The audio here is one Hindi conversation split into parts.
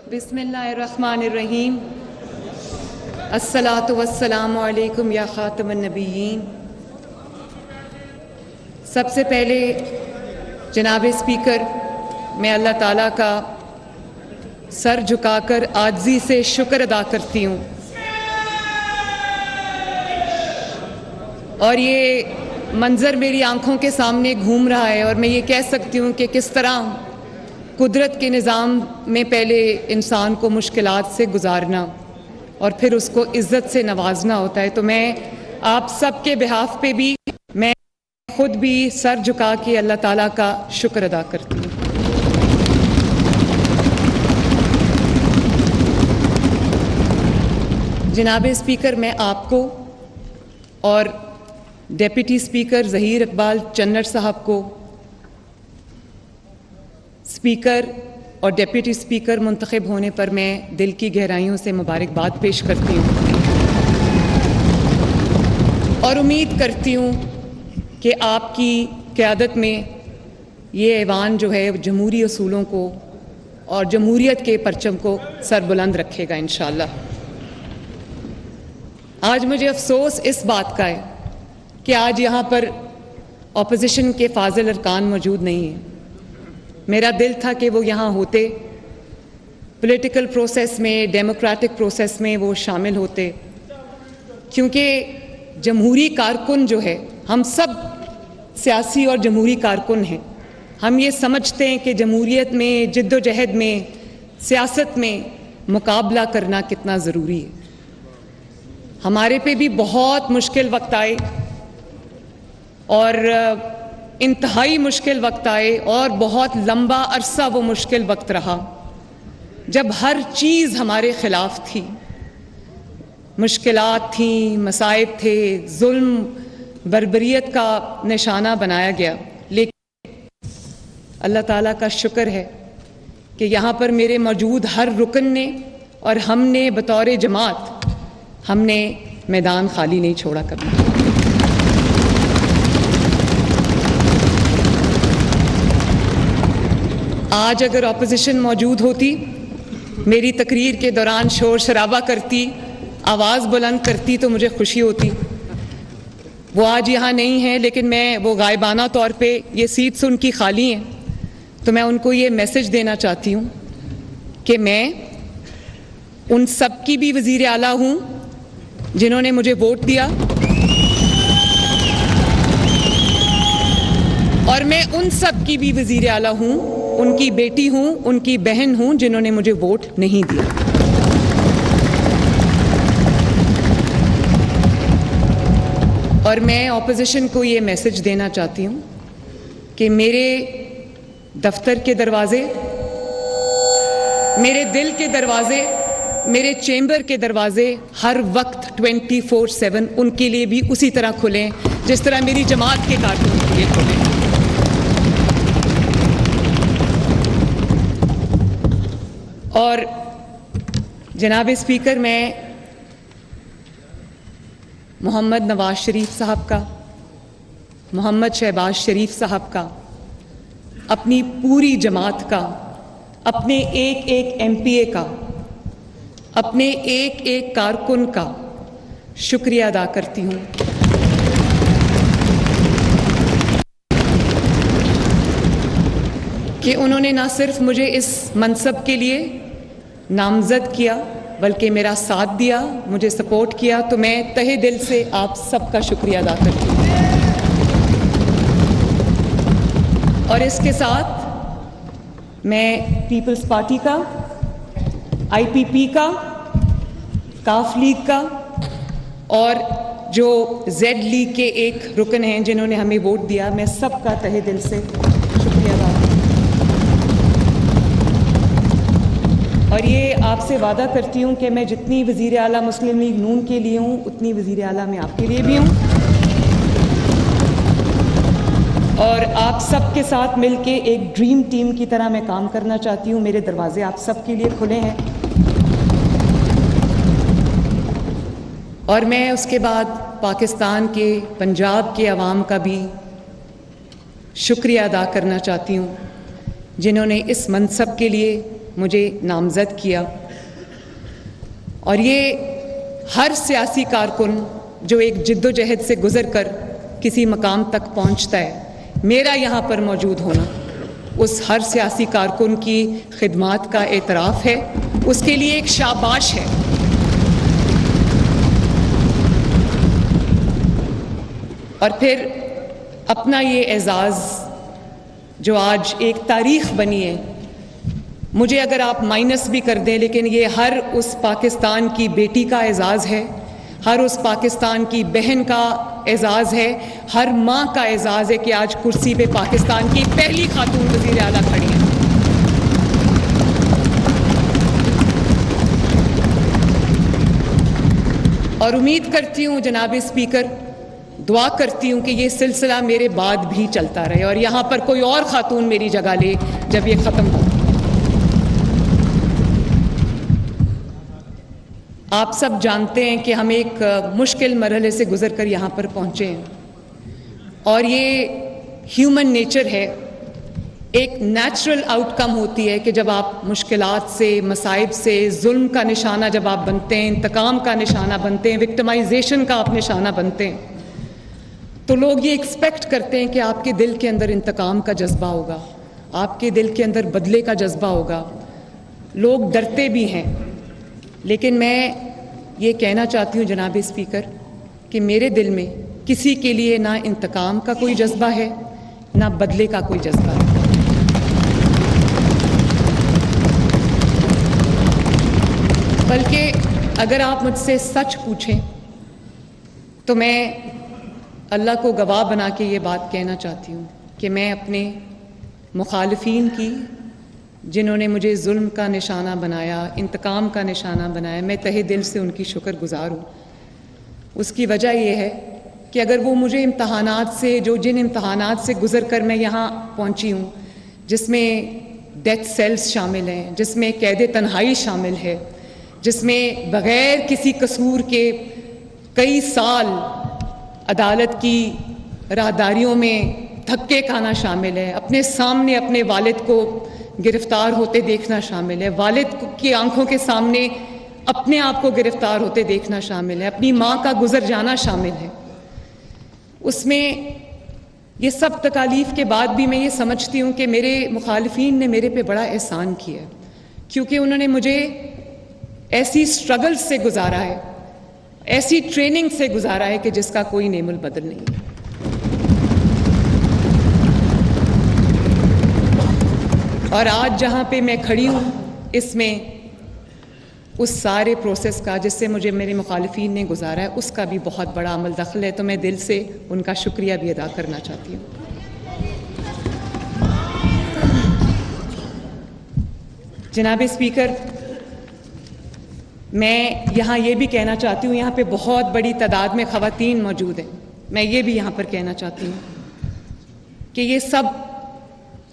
बिस्मिल्लाहिर्रहमानिर्रहीम। अस्सलातु वस्सलामु अलैकुम या ख़ातमुन नबिय्यीन। सबसे पहले जनाब स्पीकर, मैं अल्लाह ताला का सर झुकाकर आजिज़ी से शुक्र अदा करती हूँ। और ये मंज़र मेरी आँखों के सामने घूम रहा है और मैं ये कह सकती हूँ कि किस तरह कुदरत के निज़ाम में पहले इंसान को मुश्किलात से गुजारना और फिर उसको इज़्ज़त से नवाजना होता है। तो मैं आप सब के बिहाफ पे भी, मैं खुद भी सर झुका के अल्लाह ताला का शुक्र अदा करती हूँ। जनाब स्पीकर, मैं आपको और डेप्यूटी स्पीकर ज़हीर इकबाल चन्नर साहब को, स्पीकर और डेप्यूटी स्पीकर मुंतखब होने पर मैं दिल की गहराइयों से मुबारकबाद पेश करती हूँ और उम्मीद करती हूँ कि आपकी क़यादत में ये ऐवान जो है जमहूरी असूलों को और जमहूरियत के परचम को सरबुलंद रखेगा इंशाअल्लाह। आज मुझे अफसोस इस बात का है कि आज यहाँ पर ऑपोजिशन के फाजिल अरकान मौजूद नहीं हैं। मेरा दिल था कि वो यहाँ होते, पॉलिटिकल प्रोसेस में, डेमोक्रेटिक प्रोसेस में वो शामिल होते, क्योंकि जमहूरी कारकुन जो है, हम सब सियासी और जमहूरी कारकुन हैं। हम ये समझते हैं कि जमहूरियत में, जिद्दोजहद में, सियासत में मुकाबला करना कितना ज़रूरी है। हमारे पे भी बहुत मुश्किल वक्त आए और इंतहाई मुश्किल वक्त आए और बहुत लंबा अरसा वो मुश्किल वक्त रहा जब हर चीज़ हमारे ख़िलाफ़ थी। मुश्किलात थी, मसाइब थे, जुल्म बर्बरियत का निशाना बनाया गया। लेकिन अल्लाह ताला का शुक्र है कि यहाँ पर मेरे मौजूद हर रुकन ने और हमने बतौर जमात, हमने मैदान खाली नहीं छोड़ा कभी। आज अगर ऑपोजिशन मौजूद होती, मेरी तकरीर के दौरान शोर शराबा करती, आवाज़ बुलंद करती, तो मुझे खुशी होती। वो आज यहाँ नहीं है, लेकिन मैं वो गायबाना तौर पे, ये सीट्स उनकी खाली हैं, तो मैं उनको ये मैसेज देना चाहती हूँ कि मैं उन सब की भी वज़ीर आला हूँ जिन्होंने मुझे वोट दिया, और मैं उन सब की भी वज़ीर आला हूँ, उनकी बेटी हूँ, उनकी बहन हूँ जिन्होंने मुझे वोट नहीं दिया। और मैं ऑपोजिशन को ये मैसेज देना चाहती हूँ कि मेरे दफ्तर के दरवाजे, मेरे दिल के दरवाजे, मेरे चैम्बर के दरवाजे हर वक्त 24/7 उनके लिए भी उसी तरह खुलें जिस तरह मेरी जमात के कारकुन के लिए खुलें। और जनाब स्पीकर, मैं मोहम्मद नवाज शरीफ साहब का, मोहम्मद शहबाज शरीफ साहब का, अपनी पूरी जमात का, अपने एक एक MPA का, अपने एक एक कारकुन का शुक्रिया अदा करती हूँ कि उन्होंने ना सिर्फ मुझे इस मनसब के लिए नामज़द किया बल्कि मेरा साथ दिया, मुझे सपोर्ट किया। तो मैं तहे दिल से आप सबका शुक्रिया अदा करती हूँ। और इसके साथ मैं पीपल्स पार्टी का, IPP का, काफ लीग का और जो जेड लीग के एक रुकन हैं जिन्होंने हमें वोट दिया, मैं सबका तहे दिल से शुक्रिया अदा करती हूँ। और ये आपसे वादा करती हूँ कि मैं जितनी वज़ीर आला मुस्लिम लीग नून के लिए हूँ, उतनी वज़ीर आला मैं आपके लिए भी हूँ। और आप सब के साथ मिलके एक ड्रीम टीम की तरह मैं काम करना चाहती हूँ। मेरे दरवाजे आप सब के लिए खुले हैं। और मैं उसके बाद पाकिस्तान के, पंजाब के अवाम का भी शुक्रिया अदा करना चाहती हूँ जिन्होंने इस मनसब के लिए मुझे नामज़द किया। और ये हर सियासी कारकुन जो एक जिद्दोजहद से गुज़र कर किसी मकाम तक पहुंचता है, मेरा यहाँ पर मौजूद होना उस हर सियासी कारकुन की खिदमात का एतराफ़ है, उसके लिए एक शाबाश है। और फिर अपना ये एज़ाज़ जो आज एक तारीख़ बनी है, मुझे अगर आप माइनस भी कर दें, लेकिन ये हर उस पाकिस्तान की बेटी का एज़ाज़ है, हर उस पाकिस्तान की बहन का एज़ाज़ है, हर माँ का एज़ाज़ है कि आज कुर्सी पे पाकिस्तान की पहली खातून वज़ीर आला खड़ी हैं। और उम्मीद करती हूँ जनाब स्पीकर, दुआ करती हूँ कि ये सिलसिला मेरे बाद भी चलता रहे और यहाँ पर कोई और खातून मेरी जगह ले जब ये ख़त्म हो। आप सब जानते हैं कि हम एक मुश्किल मरहले से गुज़र कर यहाँ पर पहुँचे हैं और ये ह्यूमन नेचर है। एक नेचुरल आउटकम होती है कि जब आप मुश्किलात से, मसाइब से, जुल्म का निशाना जब आप बनते हैं, इंतकाम का निशाना बनते हैं, विक्टिमाइजेशन का आप निशाना बनते हैं, तो लोग ये एक्सपेक्ट करते हैं कि आपके दिल के अंदर इंतकाम का जज्बा होगा, आपके दिल के अंदर बदले का जज्बा होगा। लोग डरते भी हैं, लेकिन मैं ये कहना चाहती हूँ जनाब स्पीकर कि मेरे दिल में किसी के लिए ना इंतकाम का कोई जज्बा है, ना बदले का कोई जज्बा है। बल्कि अगर आप मुझसे सच पूछें तो मैं अल्लाह को गवाह बना के ये बात कहना चाहती हूँ कि मैं अपने मुखालिफिन की, जिन्होंने मुझे जुल्म का निशाना बनाया, इंतकाम का निशाना बनाया, मैं तहे दिल से उनकी शुक्रगुजार हूँ। उसकी वजह यह है कि अगर वो मुझे इम्तहानात से, जिन इम्तहानात से गुज़र कर मैं यहाँ पहुँची हूँ, जिसमें डेथ सेल्स शामिल हैं, जिसमें कैद तन्हाई शामिल है, जिसमें बग़ैर किसी कसूर के कई साल अदालत की राहदारियों में धक्के खाना शामिल है, अपने सामने अपने वालिद को गिरफ्तार होते देखना शामिल है, वालिद की आंखों के सामने अपने आप को गिरफ्तार होते देखना शामिल है, अपनी माँ का गुजर जाना शामिल है। उसमें ये सब तकालीफ के बाद भी मैं ये समझती हूँ कि मेरे मुखालिफिन ने मेरे पे बड़ा एहसान किया है, क्योंकि उन्होंने मुझे ऐसी स्ट्रगल से गुजारा है, ऐसी ट्रेनिंग से गुजारा है कि जिसका कोई नेमुल बदल नहीं है। और आज जहाँ पे मैं खड़ी हूँ, इसमें उस सारे प्रोसेस का जिससे मुझे मेरे मुखालिफिन ने गुजारा है, उसका भी बहुत बड़ा अमल दखल है। तो मैं दिल से उनका शुक्रिया भी अदा करना चाहती हूँ। जनाब स्पीकर, मैं यहाँ ये भी कहना चाहती हूँ, यहाँ पे बहुत बड़ी तादाद में ख़वातीन मौजूद हैं। मैं ये भी यहाँ पर कहना चाहती हूँ कि ये सब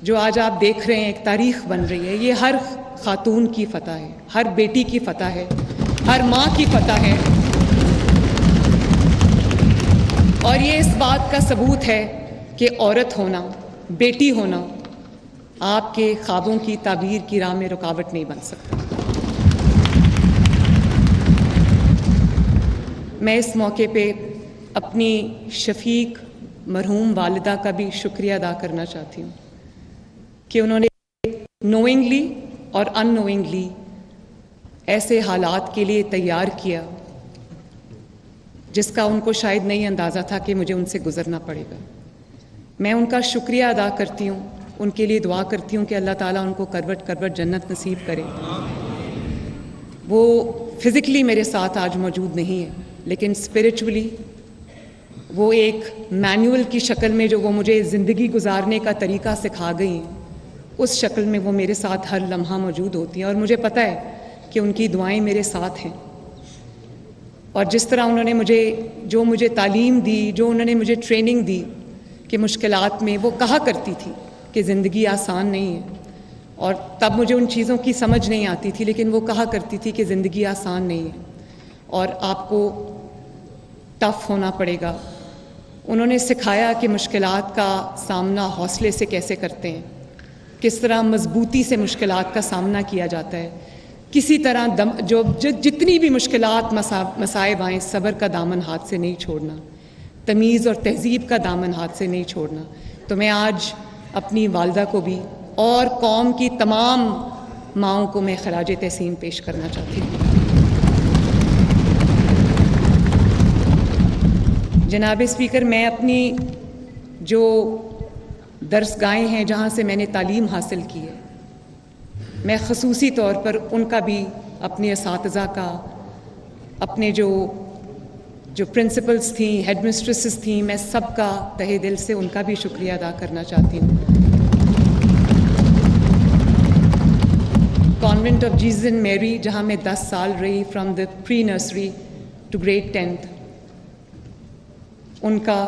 जो आज आप देख रहे हैं एक तारीख़ बन रही है, ये हर खातून की फ़तह है, हर बेटी की फ़तह है, हर माँ की फ़तह है। और ये इस बात का सबूत है कि औरत होना, बेटी होना आपके ख्वाबों की ताबीर की राह में रुकावट नहीं बन सकता। मैं इस मौके पे अपनी शफीक मरहूम वालिदा का भी शुक्रिया अदा करना चाहती हूँ कि उन्होंने नोइंगली और अननोइंगली ऐसे हालात के लिए तैयार किया जिसका उनको शायद नहीं अंदाज़ा था कि मुझे उनसे गुज़रना पड़ेगा। मैं उनका शुक्रिया अदा करती हूँ, उनके लिए दुआ करती हूँ कि अल्लाह ताला उनको करवट करवट जन्नत नसीब करे। वो फिज़िकली मेरे साथ आज मौजूद नहीं है, लेकिन स्पिरिचुअली वो एक मैनुअल की शक्ल में जो वो मुझे ज़िंदगी गुजारने का तरीका सिखा गई हैं, उस शक्ल में वो मेरे साथ हर लम्हा मौजूद होती हैं। और मुझे पता है कि उनकी दुआएं मेरे साथ हैं। और जिस तरह उन्होंने मुझे तालीम दी, जो उन्होंने मुझे ट्रेनिंग दी कि मुश्किलात में, वो कहा करती थी कि ज़िंदगी आसान नहीं है, और तब मुझे उन चीज़ों की समझ नहीं आती थी, लेकिन वो कहा करती थी कि ज़िंदगी आसान नहीं है और आपको टफ होना पड़ेगा। उन्होंने सिखाया कि मुश्किलात का सामना हौसले से कैसे करते हैं, किस तरह मजबूती से मुश्किलात का सामना किया जाता है, किसी तरह जितनी भी मुश्किलात मसाइब आएँ, सब्र का दामन हाथ से नहीं छोड़ना, तमीज़ और तहज़ीब का दामन हाथ से नहीं छोड़ना। तो मैं आज अपनी वालदा को भी और कौम की तमाम माओं को मैं खराज तहसीन पेश करना चाहती हूँ। जनाब स्पीकर, मैं अपनी जो दरसगाहें हैं जहाँ से मैंने तालीम हासिल की है, मैं ख़ुसूसी तौर पर उनका भी, अपने असातिज़ा का, अपने जो प्रिंसिपल्स थी, हेड मिस्ट्रेसेस थी, मैं सबका तहे दिल से उनका भी शुक्रिया अदा करना चाहती हूँ। Convent of Jesus and Mary जहाँ मैं 10 साल रही, from the pre nursery to grade 10th, उनका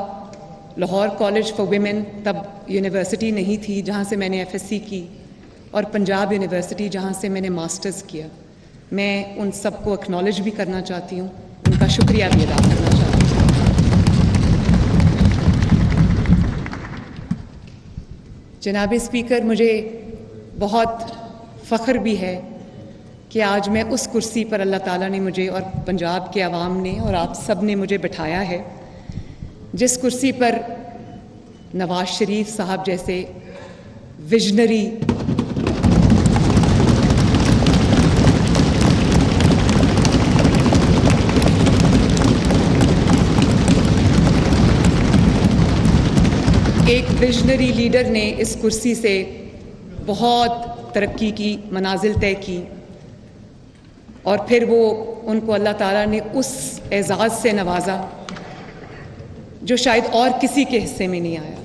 लाहौर कॉलेज फॉर विमेन, तब यूनिवर्सिटी नहीं थी, जहाँ से मैंने FSc की, और पंजाब यूनिवर्सिटी जहाँ से मैंने मास्टर्स किया। मैं उन सबको एक्नॉलेज भी करना चाहती हूँ, उनका शुक्रिया भी अदा करना चाहती हूँ। जनाब स्पीकर, मुझे बहुत फ़ख्र भी है कि आज मैं उस कुर्सी पर अल्लाह ताला ने मुझे और पंजाब के अवाम ने और आप सब ने मुझे बिठाया है, जिस कुर्सी पर नवाज शरीफ साहब जैसे विजनरी एक विजनरी लीडर ने इस कुर्सी से बहुत तरक्की की, मनाजिल तय की, और फिर वो उनको अल्लाह ताला ने उस एज़ाज़ से नवाजा जो शायद और किसी के हिस्से में नहीं आया,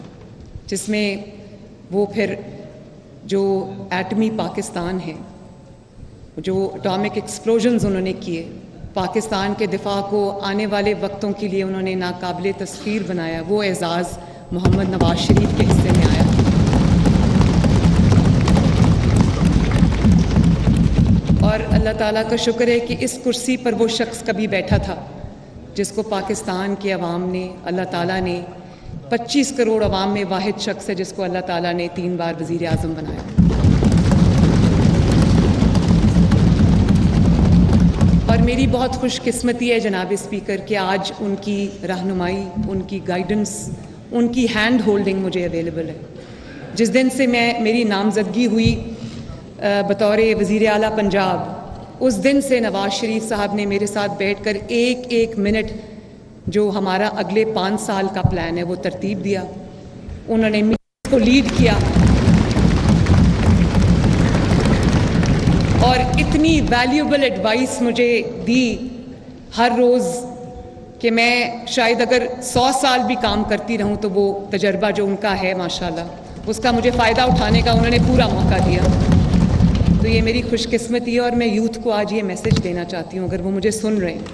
जिसमें वो फिर जो एटमी पाकिस्तान है, जो एटॉमिक एक्सप्लोजन्स उन्होंने किए, पाकिस्तान के दिफा को आने वाले वक्तों के लिए उन्होंने नाकाबिले तस्खीर बनाया, वो एज़ाज़ मोहम्मद नवाज शरीफ के हिस्से में आया। और अल्लाह ताला का शुक्र है कि इस कुर्सी पर वो शख्स कभी बैठा था जिसको पाकिस्तान के अवाम ने, अल्लाह ताला ने, 25 करोड़ अवाम में वाहिद शख्स है जिसको अल्लाह ताला ने 3 बार वज़ीर आज़म बनाया। और मेरी बहुत खुशकिस्मती है जनाब स्पीकर कि आज उनकी रहनुमाई, उनकी गाइडेंस, उनकी हैंड होल्डिंग मुझे अवेलेबल है। जिस दिन से मेरी नामजदगी हुई बतौर वज़ीर आला पंजाब, उस दिन से नवाज शरीफ साहब ने मेरे साथ बैठकर एक मिनट जो हमारा अगले 5 साल का प्लान है वो तरतीब दिया। उन्होंने मीटिंग को लीड किया और इतनी वैल्यूएबल एडवाइस मुझे दी हर रोज़ कि मैं शायद अगर 100 साल भी काम करती रहूं तो वो तजर्बा जो उनका है माशाल्लाह, उसका मुझे फ़ायदा उठाने का उन्होंने पूरा मौका दिया। तो ये मेरी खुशकिस्मती है और मैं यूथ को आज ये मैसेज देना चाहती हूँ, अगर वो मुझे सुन रहे हैं।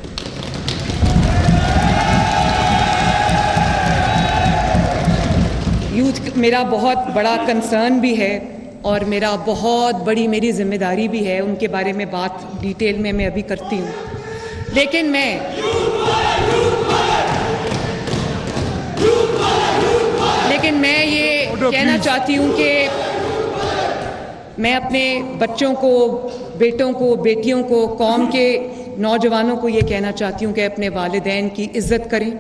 यूथ मेरा बहुत बड़ा कंसर्न भी है और मेरा बहुत बड़ी मेरी जिम्मेदारी भी है, उनके बारे में बात डिटेल में मैं अभी करती हूँ। लेकिन मैं ये कहना चाहती हूँ कि मैं अपने बच्चों को, बेटों को, बेटियों को, कौम के नौजवानों को ये कहना चाहती हूँ कि अपने वालिदैन की इज़्ज़त करें,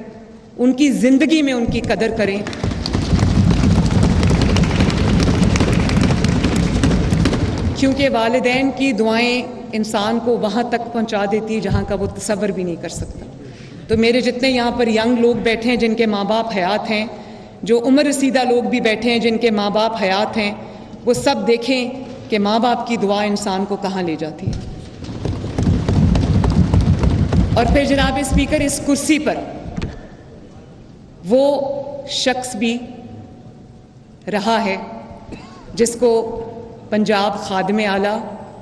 उनकी ज़िंदगी में उनकी कदर करें। क्योंकि वालिदैन की दुआएं इंसान को वहाँ तक पहुँचा देती है जहाँ का वो तसव्वुर भी नहीं कर सकता। तो मेरे जितने यहाँ पर यंग लोग बैठे हैं जिनके माँ बाप हयात हैं, जो उम्र रसीदा लोग भी बैठे हैं जिनके माँ बाप हयात हैं, वो सब देखें कि माँ बाप की दुआ इंसान को कहाँ ले जाती है। और फिर जनाब स्पीकर, इस कुर्सी पर वो शख्स भी रहा है जिसको पंजाब खादिम आला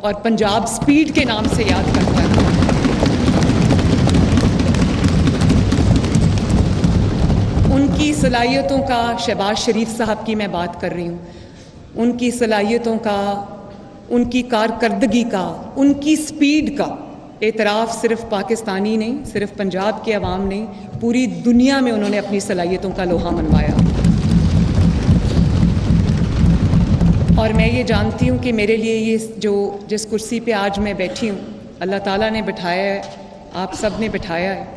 और पंजाब स्पीड के नाम से याद करता है। उनकी सलाहियतों का, शहबाज शरीफ साहब की मैं बात कर रही हूँ, उनकी सलाहियतों का, उनकी कारकर्दगी का, उनकी स्पीड का एतराफ़ सिर्फ पाकिस्तानी नहीं, सिर्फ पंजाब के अवाम नहीं, पूरी दुनिया में उन्होंने अपनी सलाहियतों का लोहा मनवाया। और मैं ये जानती हूँ कि मेरे लिए ये जिस कुर्सी पे आज मैं बैठी हूँ, अल्लाह ताला ने बिठाया है, आप सब ने बिठाया है।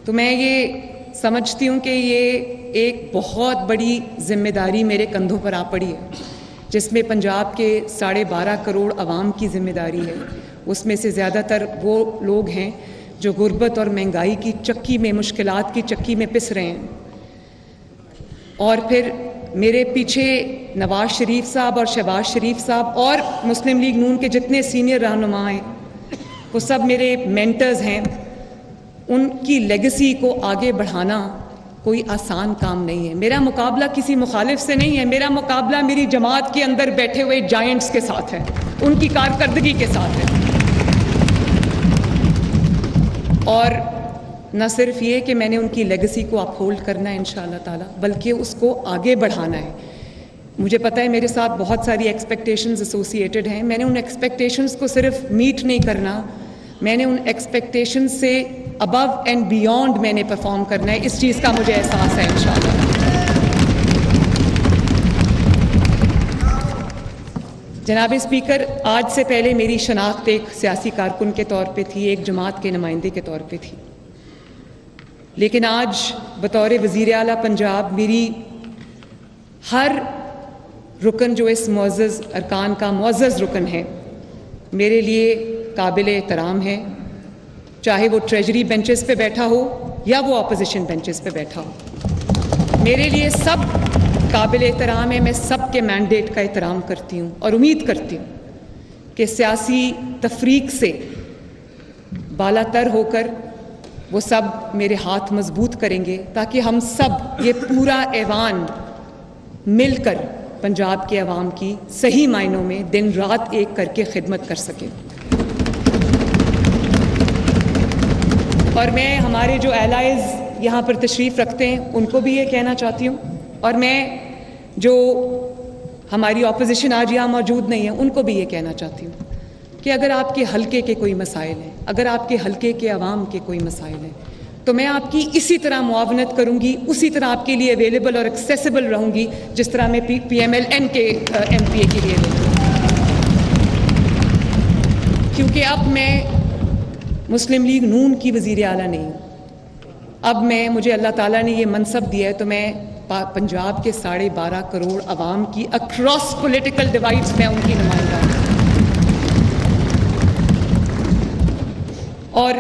तो मैं ये समझती हूँ कि ये एक बहुत बड़ी जिम्मेदारी मेरे कंधों पर आ पड़ी है, जिसमें पंजाब के 12.5 करोड़ आवाम की जिम्मेदारी है। उसमें से ज़्यादातर वो लोग हैं जो गुर्बत और महंगाई की चक्की में, मुश्किलात की चक्की में पिस रहे हैं। और फिर मेरे पीछे नवाज शरीफ साहब और शहबाज शरीफ साहब और मुस्लिम लीग नून के जितने सीनियर रहनुमा हैं, वो सब मेरे मेंटर्स हैं। उनकी लेगेसी को आगे बढ़ाना कोई आसान काम नहीं है। मेरा मुकाबला किसी मुखालिफ से नहीं है, मेरा मुकाबला मेरी जमात के अंदर बैठे हुए जायंट्स के साथ है, उनकी कारकर्दगी के साथ है। और न सिर्फ ये कि मैंने उनकी लेगेसी को अपहोल्ड करना है इंशाअल्लाह ताला, बल्कि उसको आगे बढ़ाना है। मुझे पता है मेरे साथ बहुत सारी एक्सपेक्टेशंस एसोसिएटेड हैं। मैंने उन एक्सपेक्टेशंस को सिर्फ मीट नहीं करना, मैंने उन एक्सपेक्टेशंस से अबव एंड बियॉन्ड मैंने परफॉर्म करना है। इस चीज़ का मुझे एहसास है इंशाअल्लाह। जनाब स्पीकर, आज से पहले मेरी शनाख्त एक सियासी कारकुन के तौर पे थी, एक जमात के नुमाइंदे के तौर पे थी, लेकिन आज बतौर वज़ीर आला पंजाब मेरी हर रुकन जो इस मुअज़्ज़ज़ अरकान का मुअज़्ज़ज़ रुकन है, मेरे लिए काबिल एहतराम है, चाहे वो ट्रेजरी बेंचेस पे बैठा हो या वो अपोजिशन बेंचेस पे बैठा हो। मेरे लिए सब काबिल एहतराम है। मैं सब के मैंडेट का एहतराम करती हूँ और उम्मीद करती हूँ कि सियासी तफरीक से बालातर होकर वो सब मेरे हाथ मजबूत करेंगे, ताकि हम सब ये पूरा ऐवान मिलकर पंजाब के अवाम की सही मायनों में दिन रात एक करके खिदमत कर सके। और मैं हमारे जो एलाइज यहाँ पर तशरीफ़ रखते हैं उनको भी ये कहना चाहती हूँ, और मैं जो हमारी ऑपोजिशन आज यहाँ मौजूद नहीं है उनको भी ये कहना चाहती हूँ कि अगर आपके हलके के कोई मसाइल हैं, अगर आपके हलके के अवाम के कोई मसाइल हैं, तो मैं आपकी इसी तरह मुआवनत करूँगी, उसी तरह आपके लिए अवेलेबल और एक्सेसिबल रहूँगी जिस तरह मैं PMLN के MPA के लिए क्योंकि अब मैं मुस्लिम लीग नून की वज़ीर आला नहीं हूँ। अब मुझे अल्लाह ताला ने ये मनसब दिया है, तो मैं पंजाब के 12.5 करोड़ आवाम की अक्रॉस पॉलिटिकल डिवाइड्स में उनकी नुमाइंदा हूँ। और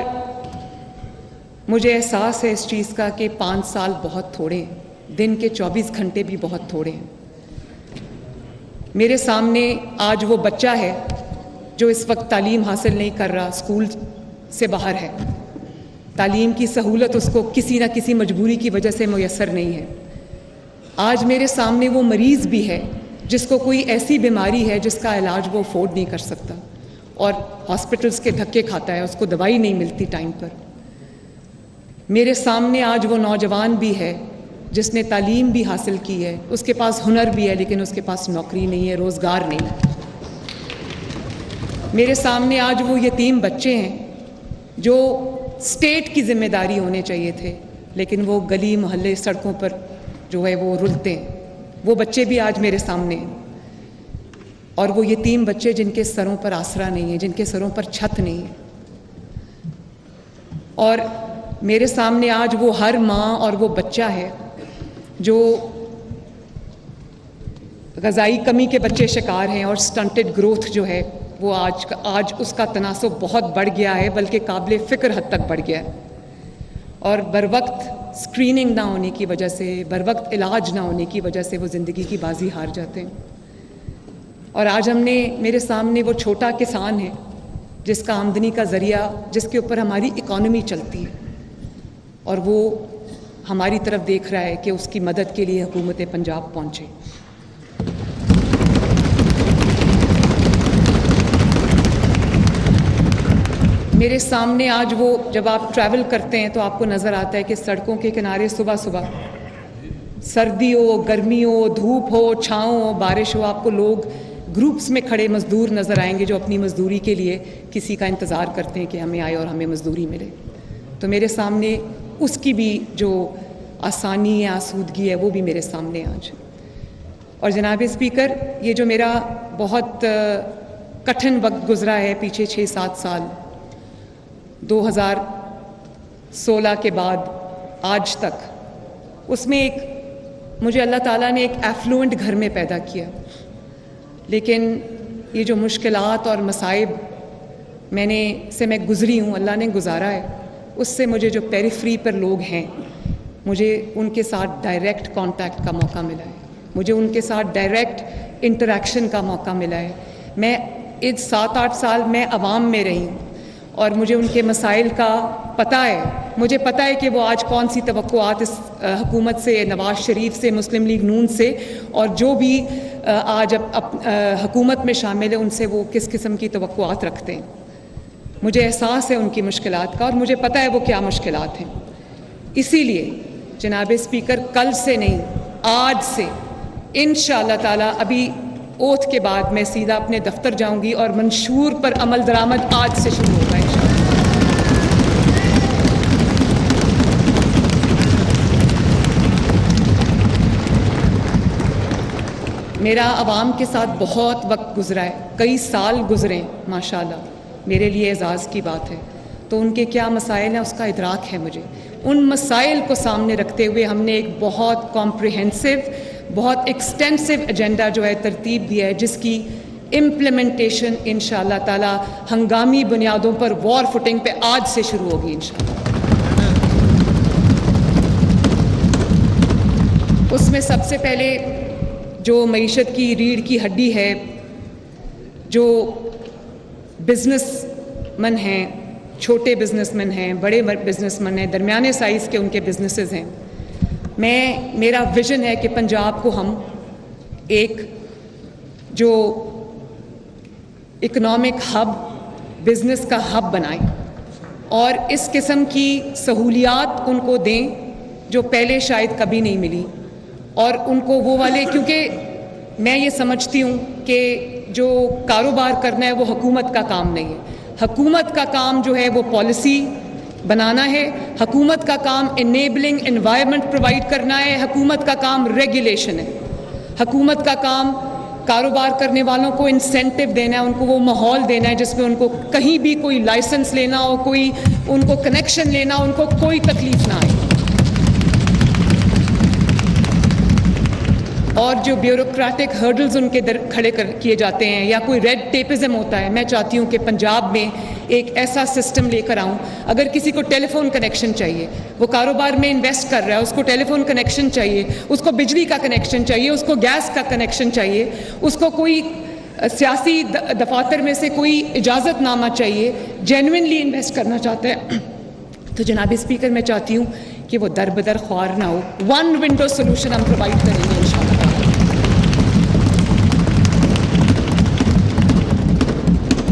मुझे एहसास है इस चीज़ का कि 5 साल बहुत थोड़े हैं, दिन के 24 घंटे भी बहुत थोड़े हैं। मेरे सामने आज वो बच्चा है जो इस वक्त तालीम हासिल नहीं कर रहा, स्कूल से बाहर है, तालीम की सहूलत उसको किसी न किसी मजबूरी की वजह से मुयस्सर नहीं है। आज मेरे सामने वो मरीज़ भी है जिसको कोई ऐसी बीमारी है जिसका इलाज वो अफोर्ड नहीं कर सकता और हॉस्पिटल्स के धक्के खाता है, उसको दवाई नहीं मिलती टाइम पर। मेरे सामने आज वो नौजवान भी है जिसने तालीम भी हासिल की है, उसके पास हुनर भी है, लेकिन उसके पास नौकरी नहीं है, रोज़गार नहीं। मेरे सामने आज वो यतीम बच्चे हैं जो स्टेट की जिम्मेदारी होने चाहिए थे, लेकिन वो गली मोहल्ले सड़कों पर जो है वो रुलते हैं। वो बच्चे भी आज मेरे सामने हैं, और वो यतीम बच्चे जिनके सरों पर आसरा नहीं है, जिनके सरों पर छत नहीं है। और मेरे सामने आज वो हर माँ और वो बच्चा है जो ग़िज़ाई कमी के बच्चे शिकार हैं, और स्टंटेड ग्रोथ जो है वो आज उसका तनासुब बहुत बढ़ गया है, बल्कि काबिल फ़िक्र हद तक बढ़ गया है। और बर वक्त स्क्रीनिंग ना होने की वजह से, बर वक्त इलाज ना होने की वजह से वो ज़िंदगी की बाजी हार जाते हैं। और आज मेरे सामने वो छोटा किसान है जिसका आमदनी का ज़रिया, जिसके ऊपर हमारी इकॉनमी चलती है, और वो हमारी तरफ देख रहा है कि उसकी मदद के लिए हुकूमत पंजाब पहुँचे। मेरे सामने आज वो, जब आप ट्रैवल करते हैं तो आपको नज़र आता है कि सड़कों के किनारे सुबह सुबह, सर्दी हो, गर्मी हो, धूप हो, छाँव हो, बारिश हो, आपको लोग ग्रुप्स में खड़े मज़दूर नज़र आएंगे जो अपनी मज़दूरी के लिए किसी का इंतज़ार करते हैं कि हमें आए और हमें मज़दूरी मिले। तो मेरे सामने उसकी भी जो आसानी या आसूदगी है वो भी मेरे सामने आज। और जनाब स्पीकर, ये जो मेरा बहुत कठिन वक्त गुजरा है पीछे 6-7 साल, 2016 के बाद आज तक, उसमें मुझे अल्लाह ताला ने एक एफ्लुएंट घर में पैदा किया, लेकिन ये जो मुश्किलात और मसाइब मैं गुज़री हूँ, अल्लाह ने गुजारा है, उससे मुझे जो पेरिफ्री पर लोग हैं, मुझे उनके साथ डायरेक्ट कांटेक्ट का मौका मिला है, मुझे उनके साथ डायरेक्ट इंटरेक्शन का मौका मिला है। मैं इस 7-8 साल मैं अवाम में रही हूँ और मुझे उनके मसाइल का पता है। मुझे पता है कि वो आज कौन सी तवक्कुआत इस हुकूमत से, नवाज शरीफ से, मुस्लिम लीग नून से और जो भी आज हुकूमत में शामिल है उनसे वो किस किस्म की तवक्कुआत रखते हैं। मुझे एहसास है उनकी मुश्किलात का और मुझे पता है वो क्या मुश्किलात हैं। इसीलिए जनाब स्पीकर, कल से नहीं आज से इंशाअल्लाह ताला अभी ओथ के बाद मैं सीधा अपने दफ्तर जाऊंगी और मंशूर पर अमल दरामद आज से शुरू होगा इंशाअल्लाह। मेरा आवाम के साथ बहुत वक्त गुजरा है, कई साल गुजरे माशाल्लाह, मेरे लिए एजाज़ की बात है। तो उनके क्या मसाइल हैं उसका इदराक है मुझे। उन मसाइल को सामने रखते हुए हमने एक बहुत कॉम्प्रिहेंसिव, बहुत एक्सटेंसिव एजेंडा जो है तरतीब दिया है, जिसकी इम्प्लीमेंटेशन इंशाअल्लाह ताला हंगामी बुनियादों पर वॉर फुटिंग पे आज से शुरू होगी इंशाअल्लाह। उसमें सबसे पहले जो मईशत की रीढ़ की हड्डी है, जो बिजनेसमैन हैं, छोटे बिजनेसमैन हैं, बड़े बिजनेसमैन हैं, दरमियाने साइज़ के उनके बिजनेसेस हैं, मेरा विज़न है कि पंजाब को हम एक जो इकोनॉमिक हब, बिज़नेस का हब बनाएं और इस किस्म की सहूलियात उनको दें जो पहले शायद कभी नहीं मिली। और उनको वो वाले, क्योंकि मैं ये समझती हूँ कि जो कारोबार करना है वो हुकूमत का काम नहीं है। हुकूमत का काम जो है वो पॉलिसी बनाना है, हुकूमत का काम इनेबलिंग एनवायरनमेंट प्रोवाइड करना है, हुकूमत का काम रेगुलेशन है, हुकूमत का काम कारोबार करने वालों को इंसेंटिव देना है, उनको वो माहौल देना है जिसमें उनको कहीं भी कोई लाइसेंस लेना हो, कोई उनको कनेक्शन लेना हो, उनको कोई तकलीफ ना आए। और जो ब्यूरोक्रेटिक हर्डल्स उनके खड़े किए जाते हैं या कोई रेड टेपिज्म होता है, मैं चाहती हूँ कि पंजाब में एक ऐसा सिस्टम लेकर आऊँ। अगर किसी को टेलीफोन कनेक्शन चाहिए, वो कारोबार में इन्वेस्ट कर रहा है, उसको टेलीफोन कनेक्शन चाहिए, उसको बिजली का कनेक्शन चाहिए, उसको गैस का कनेक्शन चाहिए, उसको कोई सियासी दफातर में से कोई इजाज़तनामा चाहिए, जेन्युइनली इन्वेस्ट करना चाहता है, तो जनाब स्पीकर मैं चाहती हूँ कि वो दर बदर ख्वार ना हो। वन विंडो सोल्यूशन हम प्रोवाइड करेंगे इंशाअल्लाह।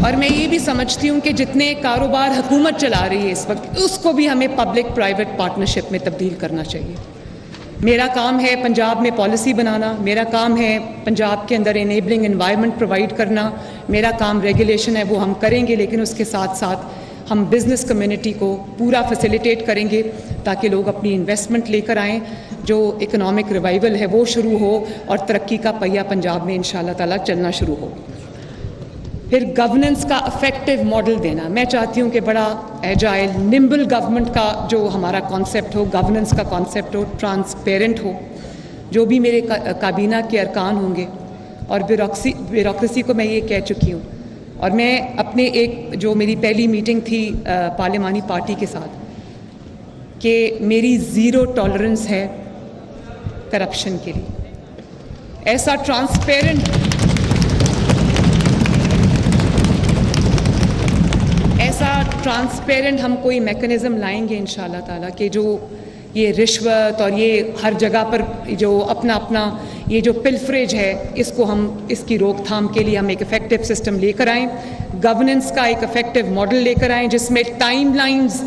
और मैं ये भी समझती हूँ कि जितने कारोबार हुकूमत चला रही है इस वक्त, उसको भी हमें पब्लिक प्राइवेट पार्टनरशिप में तब्दील करना चाहिए। मेरा काम है पंजाब में पॉलिसी बनाना, मेरा काम है पंजाब के अंदर इनेबलिंग एनवायरनमेंट प्रोवाइड करना, मेरा काम रेगुलेशन है, वो हम करेंगे, लेकिन उसके साथ साथ हम बिज़नेस कम्युनिटी को पूरा फैसिलिटेट करेंगे ताकि लोग अपनी इन्वेस्टमेंट लेकर आएँ, जो इकोनॉमिक रिवाइवल है वो शुरू हो और तरक्की का पहिया पंजाब में इंशाअल्लाह ताला चलना शुरू हो। फिर गवर्नेंस का इफेक्टिव मॉडल देना, मैं चाहती हूँ कि बड़ा एजाइल निम्बल गवर्नमेंट का जो हमारा कॉन्सेप्ट हो, गवर्नेंस का कॉन्सेप्ट हो, ट्रांसपेरेंट हो, जो भी मेरे काबीना के अरकान होंगे। और ब्यूरोक्रेसी को मैं ये कह चुकी हूँ। और मैं अपने एक जो मेरी पहली मीटिंग थी पार्लिमानी पार्टी के साथ, कि मेरी ज़ीरो टॉलरेंस है करप्शन के लिए। ऐसा ट्रांसपेरेंट हम कोई मैकेनिज़्म लाएंगे इंशाअल्लाह ताला कि जो ये रिश्वत और ये हर जगह पर जो अपना ये जो पिलफरेज है, इसको हम इसकी रोकथाम के लिए हम एक इफ़ेक्टिव सिस्टम लेकर आएँ, गवर्नेंस का एक इफ़ेक्टिव मॉडल लेकर आएँ जिसमें टाइमलाइंस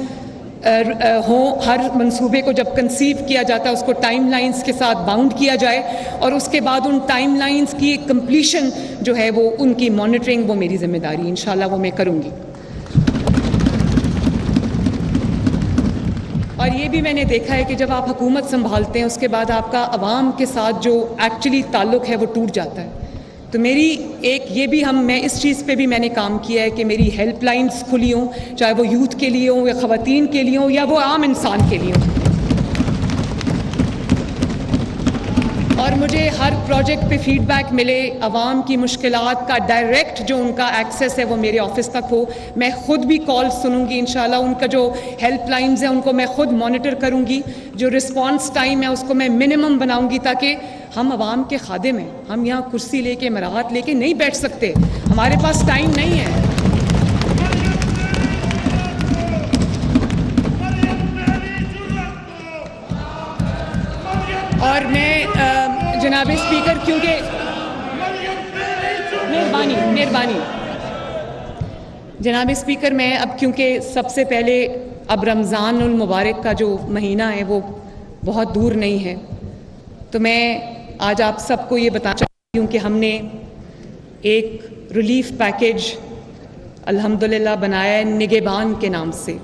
हों। हर मंसूबे को जब कंसीव किया जाता है उसको टाइमलाइंस के साथ बाउंड किया जाए और उसके बाद उन टाइमलाइंस की कंप्लीशन जो है वो उनकी मॉनिटरिंग, वो मेरी जिम्मेदारी इंशाअल्लाह वो मैं करूँगी। और ये भी मैंने देखा है कि जब आप हुकूमत संभालते हैं उसके बाद आपका अवाम के साथ जो एक्चुअली ताल्लुक़ है वो टूट जाता है। तो मेरी एक ये भी मैं इस चीज़ पे भी मैंने काम किया है कि मेरी हेल्पलाइंस खुली हों, चाहे वो यूथ के लिए हों या ख़वातीन के लिए हों या वो आम इंसान के लिए हों। और मुझे हर प्रोजेक्ट पे फीडबैक मिले, आवाम की मुश्किलात का डायरेक्ट जो उनका एक्सेस है वो मेरे ऑफिस तक हो। मैं ख़ुद भी कॉल सुनूंगी इंशाल्लाह, उनका जो हेल्पलाइंस है उनको मैं ख़ुद मॉनिटर करूंगी, जो रिस्पांस टाइम है उसको मैं मिनिमम बनाऊंगी ताकि हम आवाम के खादिम हैं। हम यहाँ कुर्सी लेके मराहत लेके नहीं बैठ सकते, हमारे पास टाइम नहीं है। और मैं जनाब स्पीकर, क्योंकि मेहरबानी जनाब स्पीकर, मैं अब क्योंकि सबसे पहले अब रमज़ान उल मुबारक का जो महीना है वो बहुत दूर नहीं है, तो मैं आज आप सबको ये बताना चाहती हूँ कि हमने एक रिलीफ पैकेज अल्हम्दुलिल्लाह बनाया है निगहबान के नाम से,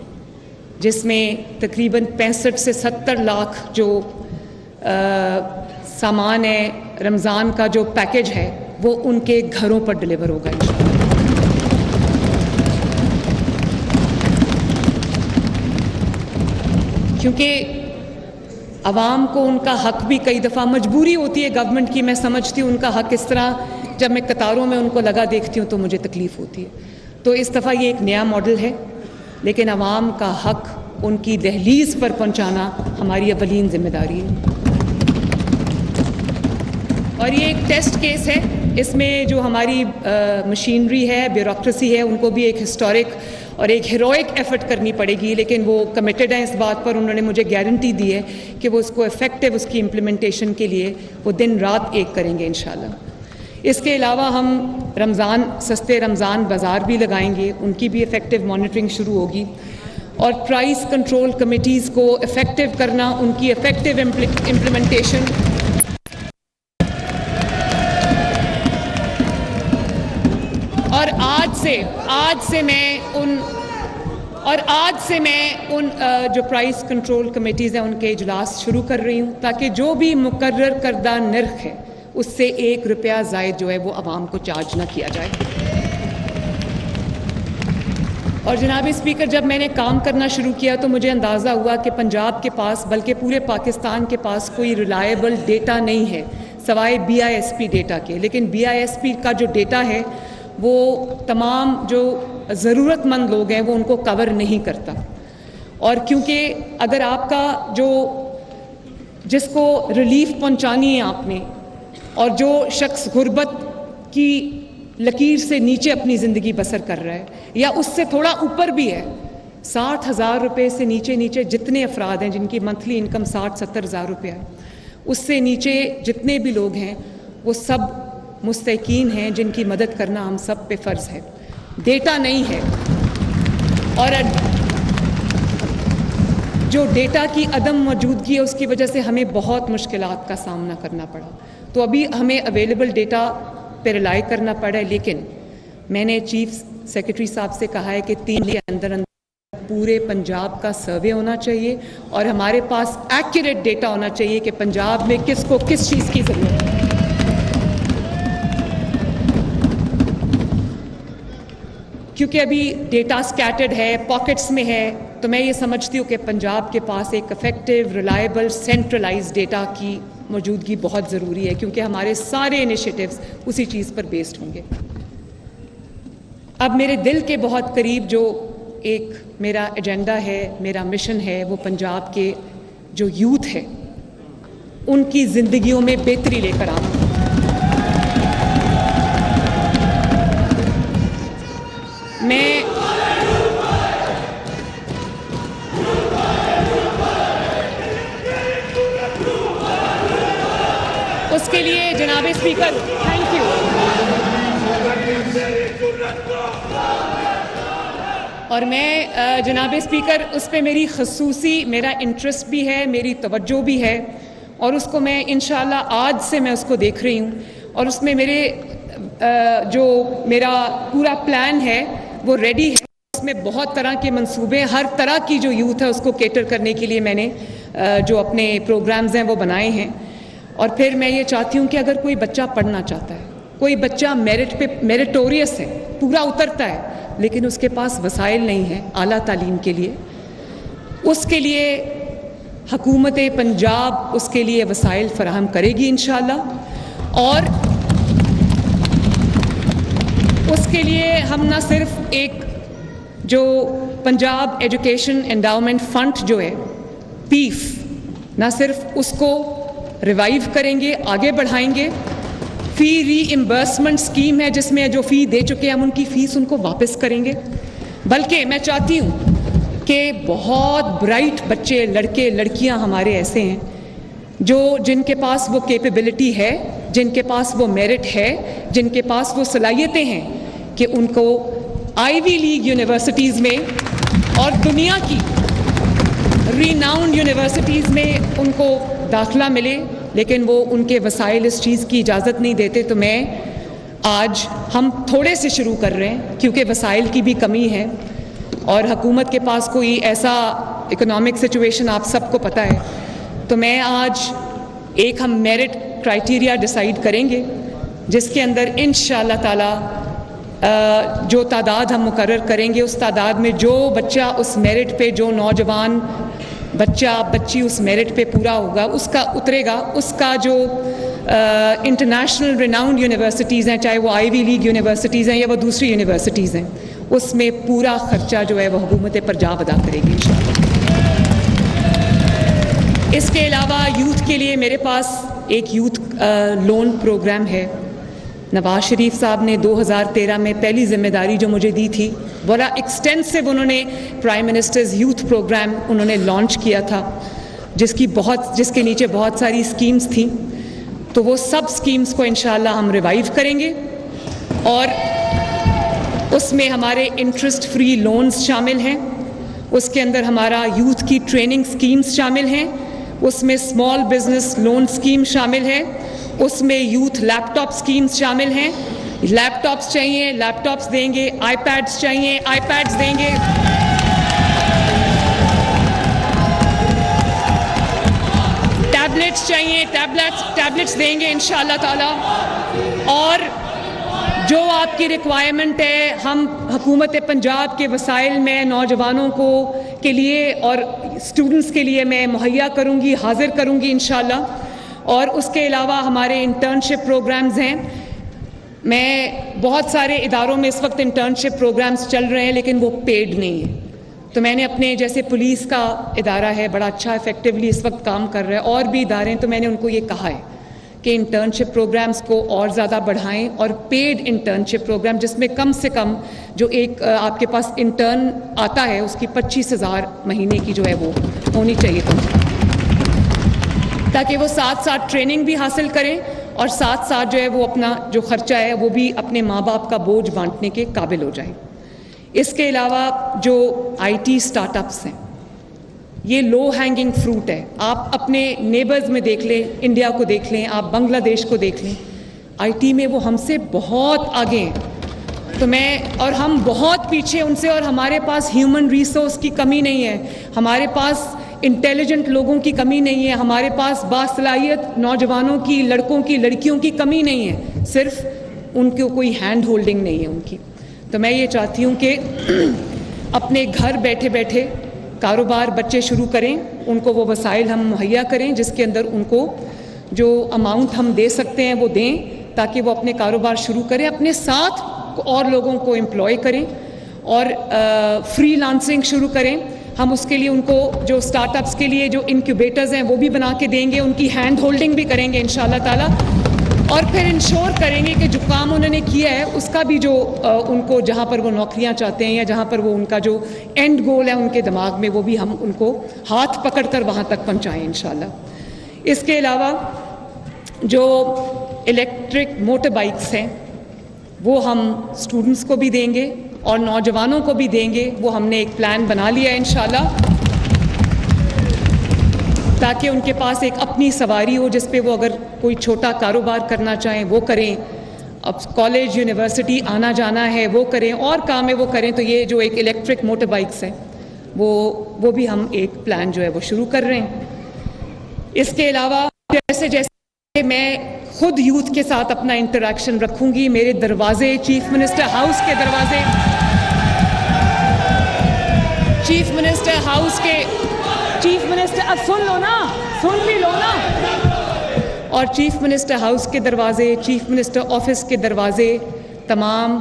जिसमें तकरीबन 65 से 70 लाख जो सामान है, रमज़ान का जो पैकेज है वो उनके घरों पर डिलीवर होगा इंशाअल्लाह। क्योंकि आवाम को उनका हक भी कई दफ़ा मजबूरी होती है गवर्नमेंट की, मैं समझती हूँ उनका हक इस तरह जब मैं कतारों में उनको लगा देखती हूँ तो मुझे तकलीफ़ होती है। तो इस दफ़ा ये एक नया मॉडल है, लेकिन आवाम का हक उनकी दहलीज़ पर पहुँचाना हमारी अवलीन ज़िम्मेदारी है। और ये एक टेस्ट केस है, इसमें जो हमारी मशीनरी है, ब्यूरोक्रेसी है, उनको भी एक हिस्टोरिक और एक हीरोइक एफर्ट करनी पड़ेगी, लेकिन वो कमिटेड हैं इस बात पर। उन्होंने मुझे गारंटी दी है कि वो उसको इफ़ेक्टिव उसकी इम्प्लीमेंटेशन के लिए वो दिन रात एक करेंगे इंशाल्लाह। इसके अलावा हम सस्ते रमज़ान बाज़ार भी लगाएंगे, उनकी भी इफ़ेक्टिव मॉनिटरिंग शुरू होगी। और प्राइस कंट्रोल कमिटीज़ को इफ़ेक्टिव करना, उनकी इफ़ेक्टिव इम्प्लीमेंटेशन। और आज से मैं उन जो प्राइस कंट्रोल कमेटीज़ हैं उनके इजलास शुरू कर रही हूँ, ताकि जो भी मुकर्रर करदा नर्ख है उससे 1 रुपया ज़ायद जो है वो आवाम को चार्ज ना किया जाए। और जनाब स्पीकर, जब मैंने काम करना शुरू किया तो मुझे अंदाज़ा हुआ कि पंजाब के पास, बल्कि पूरे पाकिस्तान के पास कोई रिलायबल डेटा नहीं है सवाए BISP डेटा के। लेकिन BISP का जो डेटा है वो तमाम जो ज़रूरतमंद लोग हैं वो उनको कवर नहीं करता। और क्योंकि अगर आपका जिसको रिलीफ पहुंचानी है आपने, और जो शख्स गुर्बत की लकीर से नीचे अपनी ज़िंदगी बसर कर रहा है या उससे थोड़ा ऊपर भी है, 60,000 रुपये से नीचे जितने अफराद हैं जिनकी मंथली इनकम 60-70 हज़ार रुपये है, उससे नीचे जितने भी लोग हैं वो सब मुस्तकीन हैं जिनकी मदद करना हम सब पे फ़र्ज़ है। डेटा नहीं है, और जो डेटा की अदम मौजूदगी है उसकी वजह से हमें बहुत मुश्किलात का सामना करना पड़ा। तो अभी हमें अवेलेबल डेटा पे रिलाई करना पड़ा है, लेकिन मैंने चीफ सेक्रेटरी साहब से कहा है कि 3 दिन के अंदर पूरे पंजाब का सर्वे होना चाहिए और हमारे पास एक्यूरेट डेटा होना चाहिए कि पंजाब में किसको किस चीज़ की ज़रूरत है। क्योंकि अभी डेटा स्कैटर्ड है, पॉकेट्स में है, तो मैं ये समझती हूँ कि पंजाब के पास एक इफ़ेक्टिव, रिलायबल, सेंट्रलाइज्ड डेटा की मौजूदगी बहुत ज़रूरी है, क्योंकि हमारे सारे इनिशिएटिव्स उसी चीज़ पर बेस्ड होंगे। अब मेरे दिल के बहुत करीब जो एक मेरा एजेंडा है, मेरा मिशन है, वो पंजाब के जो यूथ है उनकी ज़िंदगियों में बेहतरी लेकर आना। मैं उसके लिए जनाब स्पीकर, थैंक यू। और मैं जनाब स्पीकर, उस पे मेरी खसूसी मेरा इंटरेस्ट भी है, मेरी तवज्जो भी है, और उसको मैं इंशाअल्लाह आज से मैं उसको देख रही हूँ, और उसमें मेरे जो मेरा पूरा प्लान है वो रेडी है। इसमें बहुत तरह के मंसूबे, हर तरह की जो यूथ है उसको केटर करने के लिए मैंने जो अपने प्रोग्राम्स हैं वो बनाए हैं। और फिर मैं ये चाहती हूँ कि अगर कोई बच्चा पढ़ना चाहता है, कोई बच्चा मेरिटोरियस है, पूरा उतरता है, लेकिन उसके पास वसाइल नहीं है आला तालीम के लिए, उसके लिए हुकूमत पंजाब उसके लिए वसाइल फराहम करेगी इंशाअल्लाह। और उसके लिए हम ना सिर्फ एक जो पंजाब एजुकेशन एंडाउमेंट फंड जो है पीफ, ना सिर्फ उसको रिवाइव करेंगे, आगे बढ़ाएंगे। फ़ी रीइम्बर्समेंट स्कीम है जिसमें जो फ़ी दे चुके हैं हम उनकी फ़ीस उनको वापस करेंगे। बल्कि मैं चाहती हूँ कि बहुत ब्राइट बच्चे, लड़के लड़कियाँ हमारे ऐसे हैं जिनके पास वो कैपेबिलिटी है, जिनके पास वो मेरिट है, जिनके पास वो सलाहियतें हैं कि उनको आईवी लीग यूनिवर्सिटीज़ में और दुनिया की रीनाउंड यूनिवर्सिटीज़ में उनको दाखिला मिले, लेकिन वो उनके वसाइल इस चीज़ की इजाज़त नहीं देते। तो आज हम थोड़े से शुरू कर रहे हैं क्योंकि वसाइल की भी कमी है और हुकूमत के पास कोई ऐसा इकोनॉमिक सिचुएशन आप सबको पता है। तो मैं आज एक हम मेरिट क्राइटेरिया डिसाइड करेंगे जिसके अंदर इंशाअल्लाह ताला जो तादाद हम मुकर्रर करेंगे उस तादाद में जो बच्चा उस मेरिट पे, जो नौजवान बच्चा बच्ची उस मेरिट पे पूरा होगा, उसका उतरेगा, उसका जो इंटरनेशनल रिनाउंड यूनिवर्सिटीज़ हैं, चाहे वो आईवी लीग यूनिवर्सिटीज़ हैं या वो दूसरी यूनिवर्सिटीज़ हैं, उसमें पूरा खर्चा जो है वो हुकूमत पंजाब अदा करेगी इंशाअल्लाह। इसके अलावा यूथ के लिए मेरे पास एक यूथ लोन प्रोग्राम है। नवाज शरीफ साहब ने 2013 में पहली जिम्मेदारी जो मुझे दी थी, बड़ा एक्सटेंसिव उन्होंने प्राइम मिनिस्टर्स यूथ प्रोग्राम उन्होंने लॉन्च किया था, जिसके नीचे बहुत सारी स्कीम्स थी। तो वो सब स्कीम्स को इंशाअल्लाह हम रिवाइव करेंगे और उसमें हमारे इंटरेस्ट फ्री लोन्स शामिल हैं, उसके अंदर हमारा यूथ की ट्रेनिंग स्कीम्स शामिल हैं, उसमें स्मॉल बिजनेस लोन स्कीम शामिल है, उसमें यूथ लैपटॉप स्कीम्स शामिल हैं। लैपटॉप्स चाहिए, लैपटॉप्स देंगे, आईपैड्स चाहिए, आईपैड्स देंगे। टैबलेट्स चाहिए, टैबलेट्स देंगे इंशाअल्लाह ताला। और जो आपकी रिक्वायरमेंट है हम हुकूमत पंजाब के वसाइल में नौजवानों को के लिए और स्टूडेंट्स के लिए मैं मुहैया करूँगी, हाजिर करूँगी इंशाअल्लाह। और उसके अलावा हमारे इंटर्नशिप प्रोग्राम्स हैं। मैं बहुत सारे इदारों में इस वक्त इंटर्नशिप प्रोग्राम्स चल रहे हैं लेकिन वो पेड नहीं है। तो मैंने अपने जैसे पुलिस का इदारा है, बड़ा अच्छा इफ़ेक्टिवली इस वक्त काम कर रहा है, और भी इदारे हैं, तो मैंने उनको ये कहा है कि इंटर्नशिप प्रोग्राम्स को और ज़्यादा बढ़ाएं और पेड इंटर्नशिप प्रोग्राम जिसमें कम से कम जो एक आपके पास इंटर्न आता है उसकी 25,000 महीने की जो है वो होनी चाहिए, ताकि वो साथ साथ ट्रेनिंग भी हासिल करें और साथ साथ जो है वो अपना जो खर्चा है वो भी अपने माँ बाप का बोझ बांटने के काबिल हो जाए। इसके अलावा जो IT स्टार्टअप्स हैं, ये लो हैंगिंग फ्रूट है। आप अपने नेबर्स में देख लें, इंडिया को देख लें, आप बांग्लादेश को देख लें, IT में वो हमसे बहुत आगे हैं। तो हम बहुत पीछे उनसे, और हमारे पास ह्यूमन रिसोर्स की कमी नहीं है, हमारे पास इंटेलिजेंट लोगों की कमी नहीं है, हमारे पास बासलाहियत नौजवानों की, लड़कों की, लड़कियों की कमी नहीं है, सिर्फ उनको कोई हैंड होल्डिंग नहीं है उनकी। तो मैं ये चाहती हूँ कि अपने घर बैठे बैठे कारोबार बच्चे शुरू करें, उनको वो वसाइल हम मुहैया करें जिसके अंदर उनको जो अमाउंट हम दे सकते हैं वो दें, ताकि वो अपने कारोबार शुरू करें, अपने साथ और लोगों को एम्प्लॉय करें और फ्रीलांसिंग शुरू करें। हम उसके लिए उनको जो स्टार्टअप्स के लिए जो इनक्यूबेटर्स हैं वो भी बना के देंगे, उनकी हैंड होल्डिंग भी करेंगे इंशाअल्लाह ताला, और फिर इंश्योर करेंगे कि जो काम उन्होंने किया है उसका भी जो उनको जहाँ पर वो नौकरियाँ चाहते हैं या जहाँ पर वो उनका जो एंड गोल है उनके दिमाग में, वो भी हम उनको हाथ पकड़ कर वहाँ तक पहुँचाएँ इंशाअल्लाह। इसके अलावा जो इलेक्ट्रिक मोटर बाइक्स हैं वो हम स्टूडेंट्स को भी देंगे और नौजवानों को भी देंगे। वो हमने एक प्लान बना लिया है इंशाअल्लाह, ताकि उनके पास एक अपनी सवारी हो जिस पे वो अगर कोई छोटा कारोबार करना चाहें वो करें, अब कॉलेज यूनिवर्सिटी आना जाना है वो करें, और काम है वो करें, तो ये जो एक इलेक्ट्रिक मोटर बाइक्स है वो भी हम एक प्लान जो है वो शुरू कर रहे हैं। इसके अलावा जैसे जैसे मैं खुद यूथ के साथ अपना इंटरेक्शन रखूंगी, मेरे दरवाजे चीफ मिनिस्टर हाउस के दरवाजे, चीफ मिनिस्टर हाउस के चीफ मिनिस्टर, अब सुन लो ना, सुन भी लो ना, और चीफ मिनिस्टर हाउस के दरवाजे, चीफ मिनिस्टर ऑफिस के दरवाजे तमाम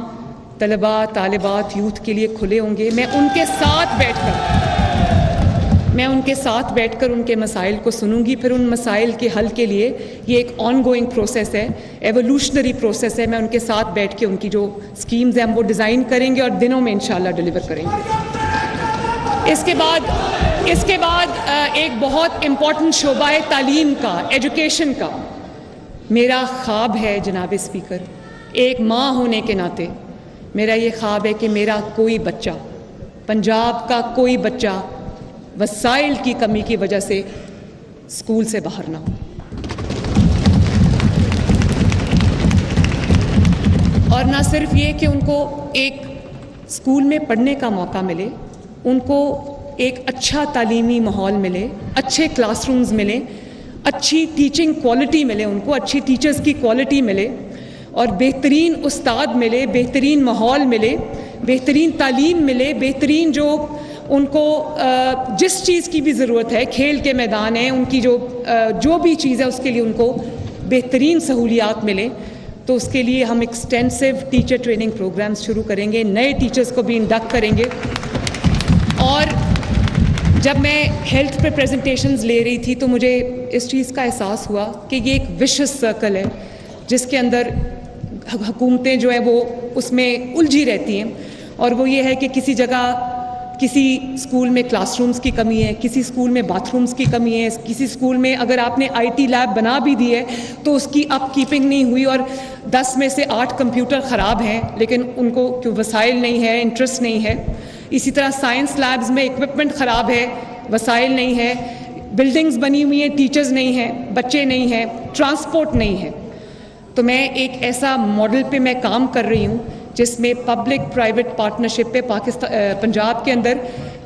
तलबा तालिबात यूथ के लिए खुले होंगे। मैं उनके साथ बैठकर उनके मसाइल को सुनूंगी, फिर उन मसाइल के हल के लिए ये एक ऑनगोइंग प्रोसेस है, एवोल्यूशनरी प्रोसेस है। मैं उनके साथ बैठ के उनकी जो स्कीम्स हैं हम वो डिज़ाइन करेंगे और दिनों में इंशाल्लाह डिलीवर करेंगे। इसके बाद एक बहुत इम्पॉर्टेंट शोबा है तालीम का, एजुकेशन का। मेरा ख्वाब है जनाब स्पीकर, एक माँ होने के नाते मेरा ये ख्वाब है कि मेरा कोई बच्चा, पंजाब का कोई बच्चा वसाइल की कमी की वजह से स्कूल से बाहर ना हो। और ना सिर्फ ये कि उनको एक स्कूल में पढ़ने का मौका मिले, उनको एक अच्छा तालीमी माहौल मिले, अच्छे क्लासरूम्स मिले, अच्छी टीचिंग क्वालिटी मिले, उनको अच्छी टीचर्स की क्वालिटी मिले और बेहतरीन उस्ताद मिले, बेहतरीन माहौल मिले, बेहतरीन तालीम मिले, बेहतरीन जो उनको जिस चीज़ की भी ज़रूरत है, खेल के मैदान हैं, उनकी जो भी चीज़ है उसके लिए उनको बेहतरीन सहूलियात मिले। तो उसके लिए हम एक्सटेंसिव टीचर ट्रेनिंग प्रोग्राम्स शुरू करेंगे, नए टीचर्स को भी इंडक्ट करेंगे। और जब मैं हेल्थ पे प्रेजेंटेशंस ले रही थी तो मुझे इस चीज़ का एहसास हुआ कि ये एक विशस सर्कल है जिसके अंदर हुकूमतें जो है वो उसमें उलझी रहती हैं। और वो ये है कि किसी जगह किसी स्कूल में क्लासरूम्स की कमी है, किसी स्कूल में बाथरूम्स की कमी है, किसी स्कूल में अगर आपने आईटी लैब बना भी दी है तो उसकी अपकीपिंग नहीं हुई और 10 में से 8 कंप्यूटर ख़राब हैं, लेकिन उनको क्यों वसाइल नहीं है, इंटरेस्ट नहीं है। इसी तरह साइंस लैब्स में इक्विपमेंट ख़राब है, वसाइल नहीं है, बिल्डिंग्स बनी हुई हैं, टीचर्स नहीं हैं, बच्चे नहीं हैं, ट्रांसपोर्ट नहीं है। तो मैं एक ऐसा मॉडल पे मैं काम कर रही हूँ जिसमें पब्लिक प्राइवेट पार्टनरशिप पे पंजाब के अंदर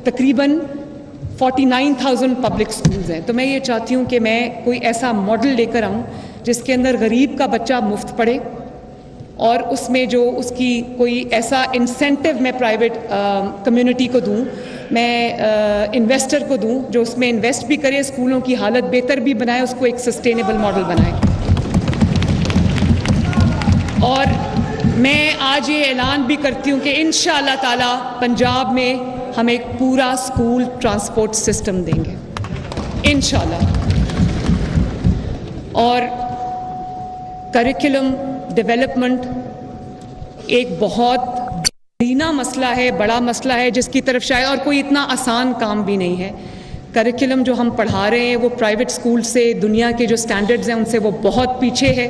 तकरीबन 49,000 पब्लिक स्कूल्स हैं। तो मैं ये चाहती हूँ कि मैं कोई ऐसा मॉडल लेकर आऊँ जिसके अंदर गरीब का बच्चा मुफ्त पढ़े और उसमें जो उसकी कोई ऐसा इंसेंटिव मैं प्राइवेट कम्युनिटी को दूँ, मैं इन्वेस्टर को दूँ जो उसमें इन्वेस्ट भी करे, स्कूलों की हालत बेहतर भी बनाए, उसको एक सस्टेनेबल मॉडल बनाए। और मैं आज ये ऐलान भी करती हूँ कि इंशाअल्लाह ताला पंजाब में हम एक पूरा स्कूल ट्रांसपोर्ट सिस्टम देंगे इंशाअल्लाह। और करिकुलम डेवलपमेंट एक बहुत दीना मसला है, बड़ा मसला है जिसकी तरफ शायद और कोई इतना आसान काम भी नहीं है। करिकुलम जो हम पढ़ा रहे हैं वो प्राइवेट स्कूल से, दुनिया के जो स्टैंडर्ड्स हैं उनसे वो बहुत पीछे है।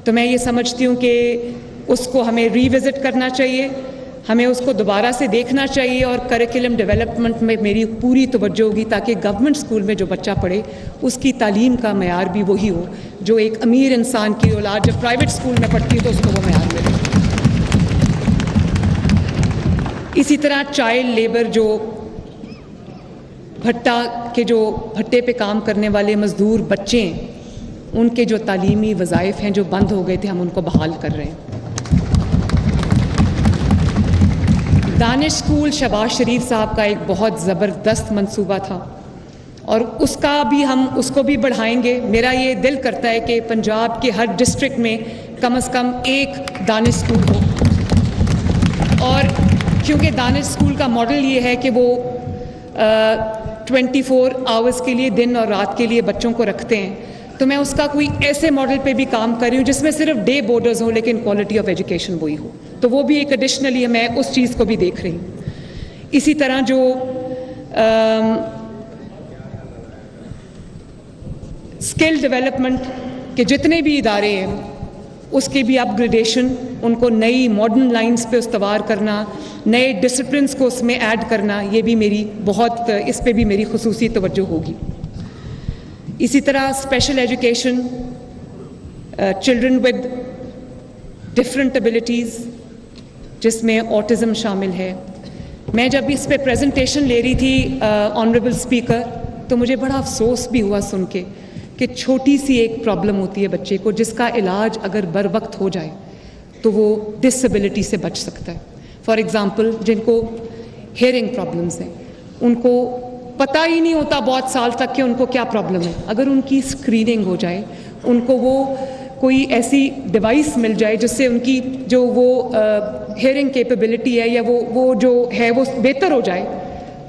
तो मैं ये समझती हूँ कि उसको हमें रिविज़िट करना चाहिए, हमें उसको दोबारा से देखना चाहिए और करिकुलम डेवलपमेंट में मेरी पूरी तवज्जो होगी ताकि गवर्नमेंट स्कूल में जो बच्चा पढ़े उसकी तालीम का मयार भी वही हो जो एक अमीर इंसान की औलाद जब प्राइवेट स्कूल में पढ़ती है तो उसको वो मयार मिले। इसी तरह चाइल्ड लेबर, जो भट्टे पे काम करने वाले मज़दूर बच्चे हैं, उनके जो तालीमी वज़ाइफ हैं जो बंद हो गए थे, हम उनको बहाल कर रहे हैं। दानिश स्कूल शहबाज शरीफ साहब का एक बहुत ज़बरदस्त मंसूबा था और उसको भी बढ़ाएंगे। मेरा ये दिल करता है कि पंजाब के हर डिस्ट्रिक्ट में कम से कम एक दानिश स्कूल हो। और क्योंकि दानिश स्कूल का मॉडल ये है कि वो 24 आवर्स के लिए, दिन और रात के लिए बच्चों को रखते हैं, तो मैं उसका कोई ऐसे मॉडल पे भी काम कर रही हूँ जिसमें सिर्फ डे बोर्डर्स हो लेकिन क्वालिटी ऑफ एजुकेशन वही हो। तो वो भी एक एडिशनली मैं उस चीज़ को भी देख रही हूँ। इसी तरह जो स्किल डेवलपमेंट के जितने भी इदारे हैं उसके भी अपग्रेडेशन, उनको नई मॉडर्न लाइंस पे उस्तवार करना, नए डिसिप्लिन्स को उसमें ऐड करना, ये भी मेरी बहुत, इस पे भी मेरी खुसूसी तवज्जो होगी। इसी तरह special education, children with different abilities जिसमें ऑटिज़म शामिल है। मैं जब इस पे प्रेजेंटेशन ले रही थी ऑनरेबल स्पीकर, तो मुझे बड़ा अफसोस भी हुआ सुन के कि छोटी सी एक प्रॉब्लम होती है बच्चे को, जिसका इलाज अगर बर वक्त हो जाए तो वो डिसेबिलिटी से बच सकता है। फॉर एग्ज़ाम्पल, जिनको हेयरिंग प्रॉब्लम्स हैं, उनको पता ही नहीं होता बहुत साल तक कि उनको क्या प्रॉब्लम है। अगर उनकी स्क्रीनिंग हो जाए, उनको वो कोई ऐसी डिवाइस मिल जाए जिससे उनकी जो वो हेयरिंग कैपेबिलिटी है या वो जो है वो बेहतर हो जाए,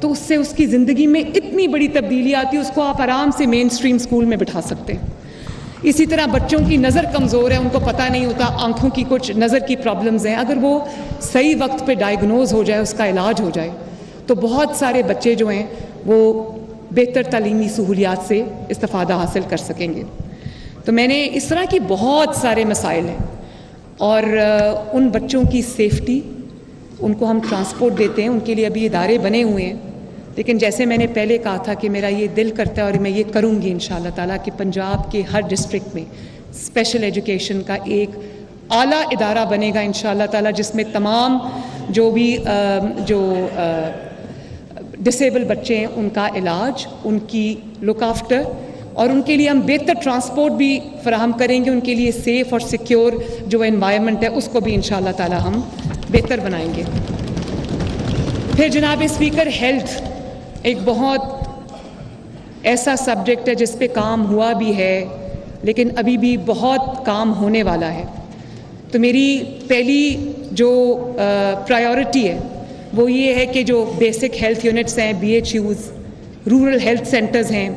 तो उससे उसकी ज़िंदगी में इतनी बड़ी तब्दीली आती है, उसको आप आराम से मेन स्ट्रीम स्कूल में बिठा सकते हैं। इसी तरह बच्चों की नज़र कमज़ोर है, उनको पता नहीं होता, आँखों की कुछ नज़र की प्रॉब्लम्स हैं, अगर वो सही वक्त पे डायग्नोज हो जाए, उसका इलाज हो जाए, तो बहुत सारे बच्चे जो हैं वो बेहतर तालीमी सहूलियात से इस्तिफ़ादा हासिल कर सकेंगे। तो मैंने इस तरह की बहुत सारे मसाइल हैं, और उन बच्चों की सेफ्टी, उनको हम ट्रांसपोर्ट देते हैं, उनके लिए अभी इदारे बने हुए हैं, लेकिन जैसे मैंने पहले कहा था कि मेरा ये दिल करता है और मैं ये करूँगी इंशाअल्लाह ताला कि पंजाब के हर डिस्ट्रिक्ट में स्पेशल एजुकेशन का एक आला इदारा बनेगा इंशाअल्लाह ताला, जिसमें तमाम जो भी डिसेबल बच्चे हैं उनका इलाज, उनकी लुक आफ्टर, और उनके लिए हम बेहतर ट्रांसपोर्ट भी फराहम करेंगे, उनके लिए सेफ़ और सिक्योर जो एनवायरनमेंट है उसको भी इंशाअल्लाह ताला हम बेहतर बनाएंगे। फिर जनाब स्पीकर, हेल्थ एक बहुत ऐसा सब्जेक्ट है जिस पे काम हुआ भी है, लेकिन अभी भी बहुत काम होने वाला है। तो मेरी पहली जो प्रायोरिटी है वो ये है कि जो बेसिक हेल्थ यूनिट्स हैं, BHUs, रूरल हेल्थ सेंटर्स हैं,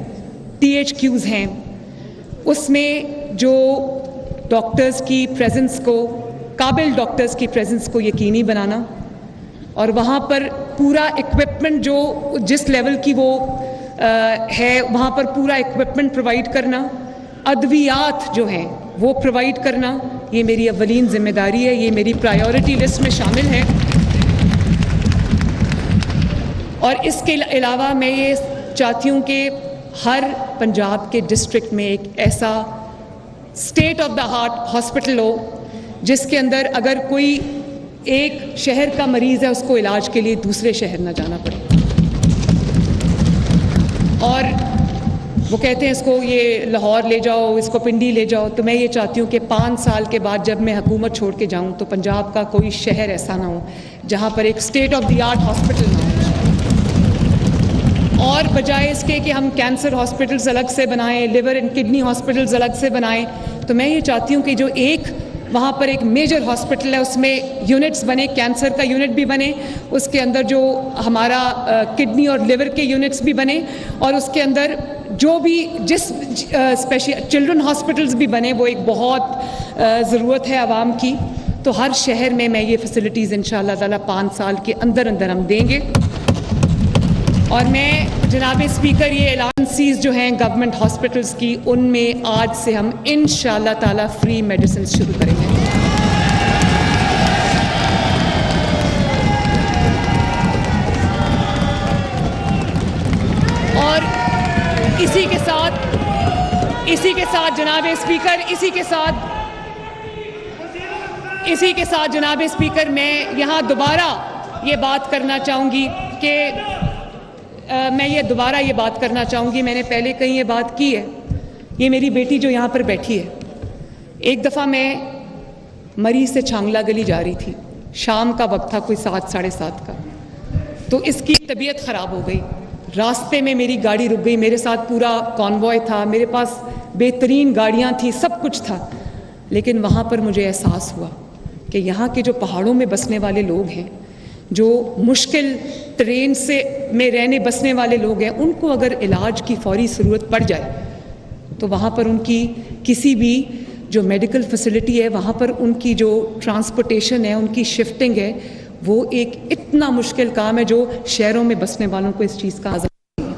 THQs हैं, उसमें जो डॉक्टर्स की प्रेजेंस को, काबिल डॉक्टर्स की प्रेजेंस को यकीनी बनाना, और वहाँ पर पूरा इक्विपमेंट जो जिस लेवल की वो है वहाँ पर पूरा इक्विपमेंट प्रोवाइड करना, अद्वियात जो हैं वो प्रोवाइड करना, ये मेरी अव्वलीन जिम्मेदारी है, ये मेरी प्रायोरिटी लिस्ट में शामिल है। और इसके अलावा मैं ये चाहती हूँ कि हर पंजाब के डिस्ट्रिक्ट में एक ऐसा state of the heart hospital हो जिसके अंदर अगर कोई एक शहर का मरीज़ है, उसको इलाज के लिए दूसरे शहर ना जाना पड़े। और वो कहते हैं इसको ये लाहौर ले जाओ, इसको पिंडी ले जाओ, तो मैं ये चाहती हूँ कि 5 साल के बाद जब मैं हुकूमत छोड़ के जाऊँ तो पंजाब का कोई शहर ऐसा ना हो जहाँ पर एक state of the art hospital ना हो। और बजाय इसके कि हम कैंसर हॉस्पिटल्स अलग से बनाएं, लिवर एंड किडनी हॉस्पिटल्स अलग से बनाएं, तो मैं ये चाहती हूँ कि जो एक वहाँ पर एक मेजर हॉस्पिटल है उसमें यूनिट्स बने, कैंसर का यूनिट भी बने, उसके अंदर जो हमारा किडनी और लिवर के यूनिट्स भी बने, और उसके अंदर जो भी जिस स्पेशल चिल्ड्रन हॉस्पिटल्स भी बने, वो एक बहुत ज़रूरत है आवाम की। तो हर शहर में मैं ये फैसिलिटीज़ इंशाअल्लाह ताला 5 साल के अंदर अंदर हम देंगे। और मैं जनाब स्पीकर ये एलाउंसीज जो हैं गवर्नमेंट हॉस्पिटल्स की, उनमें आज से हम इंशाअल्लाह ताला फ्री मेडिसिन शुरू करेंगे। और इसी के साथ जनाब स्पीकर, इसी के साथ जनाब स्पीकर, मैं यहाँ दोबारा ये बात करना चाहूँगी कि मैंने पहले कहीं ये बात की है, ये मेरी बेटी जो यहाँ पर बैठी है, एक दफ़ा मैं मरीज़ से छांगला गली जा रही थी, शाम का वक्त था, कोई 7 साढ़े 7 का, तो इसकी तबीयत ख़राब हो गई। रास्ते में मेरी गाड़ी रुक गई, मेरे साथ पूरा कॉन्वॉय था, मेरे पास बेहतरीन गाड़ियाँ थी, सब कुछ था, लेकिन वहाँ पर मुझे एहसास हुआ कि यहाँ के जो पहाड़ों में बसने वाले लोग हैं, जो मुश्किल ट्रेन में रहने बसने वाले लोग हैं, उनको अगर इलाज की फौरी ज़रूरत पड़ जाए तो वहाँ पर उनकी किसी भी जो मेडिकल फैसिलिटी है, वहाँ पर उनकी जो ट्रांसपोर्टेशन है, उनकी शिफ्टिंग है, वो एक इतना मुश्किल काम है जो शहरों में बसने वालों को इस चीज़ का आज़ाद नहीं है।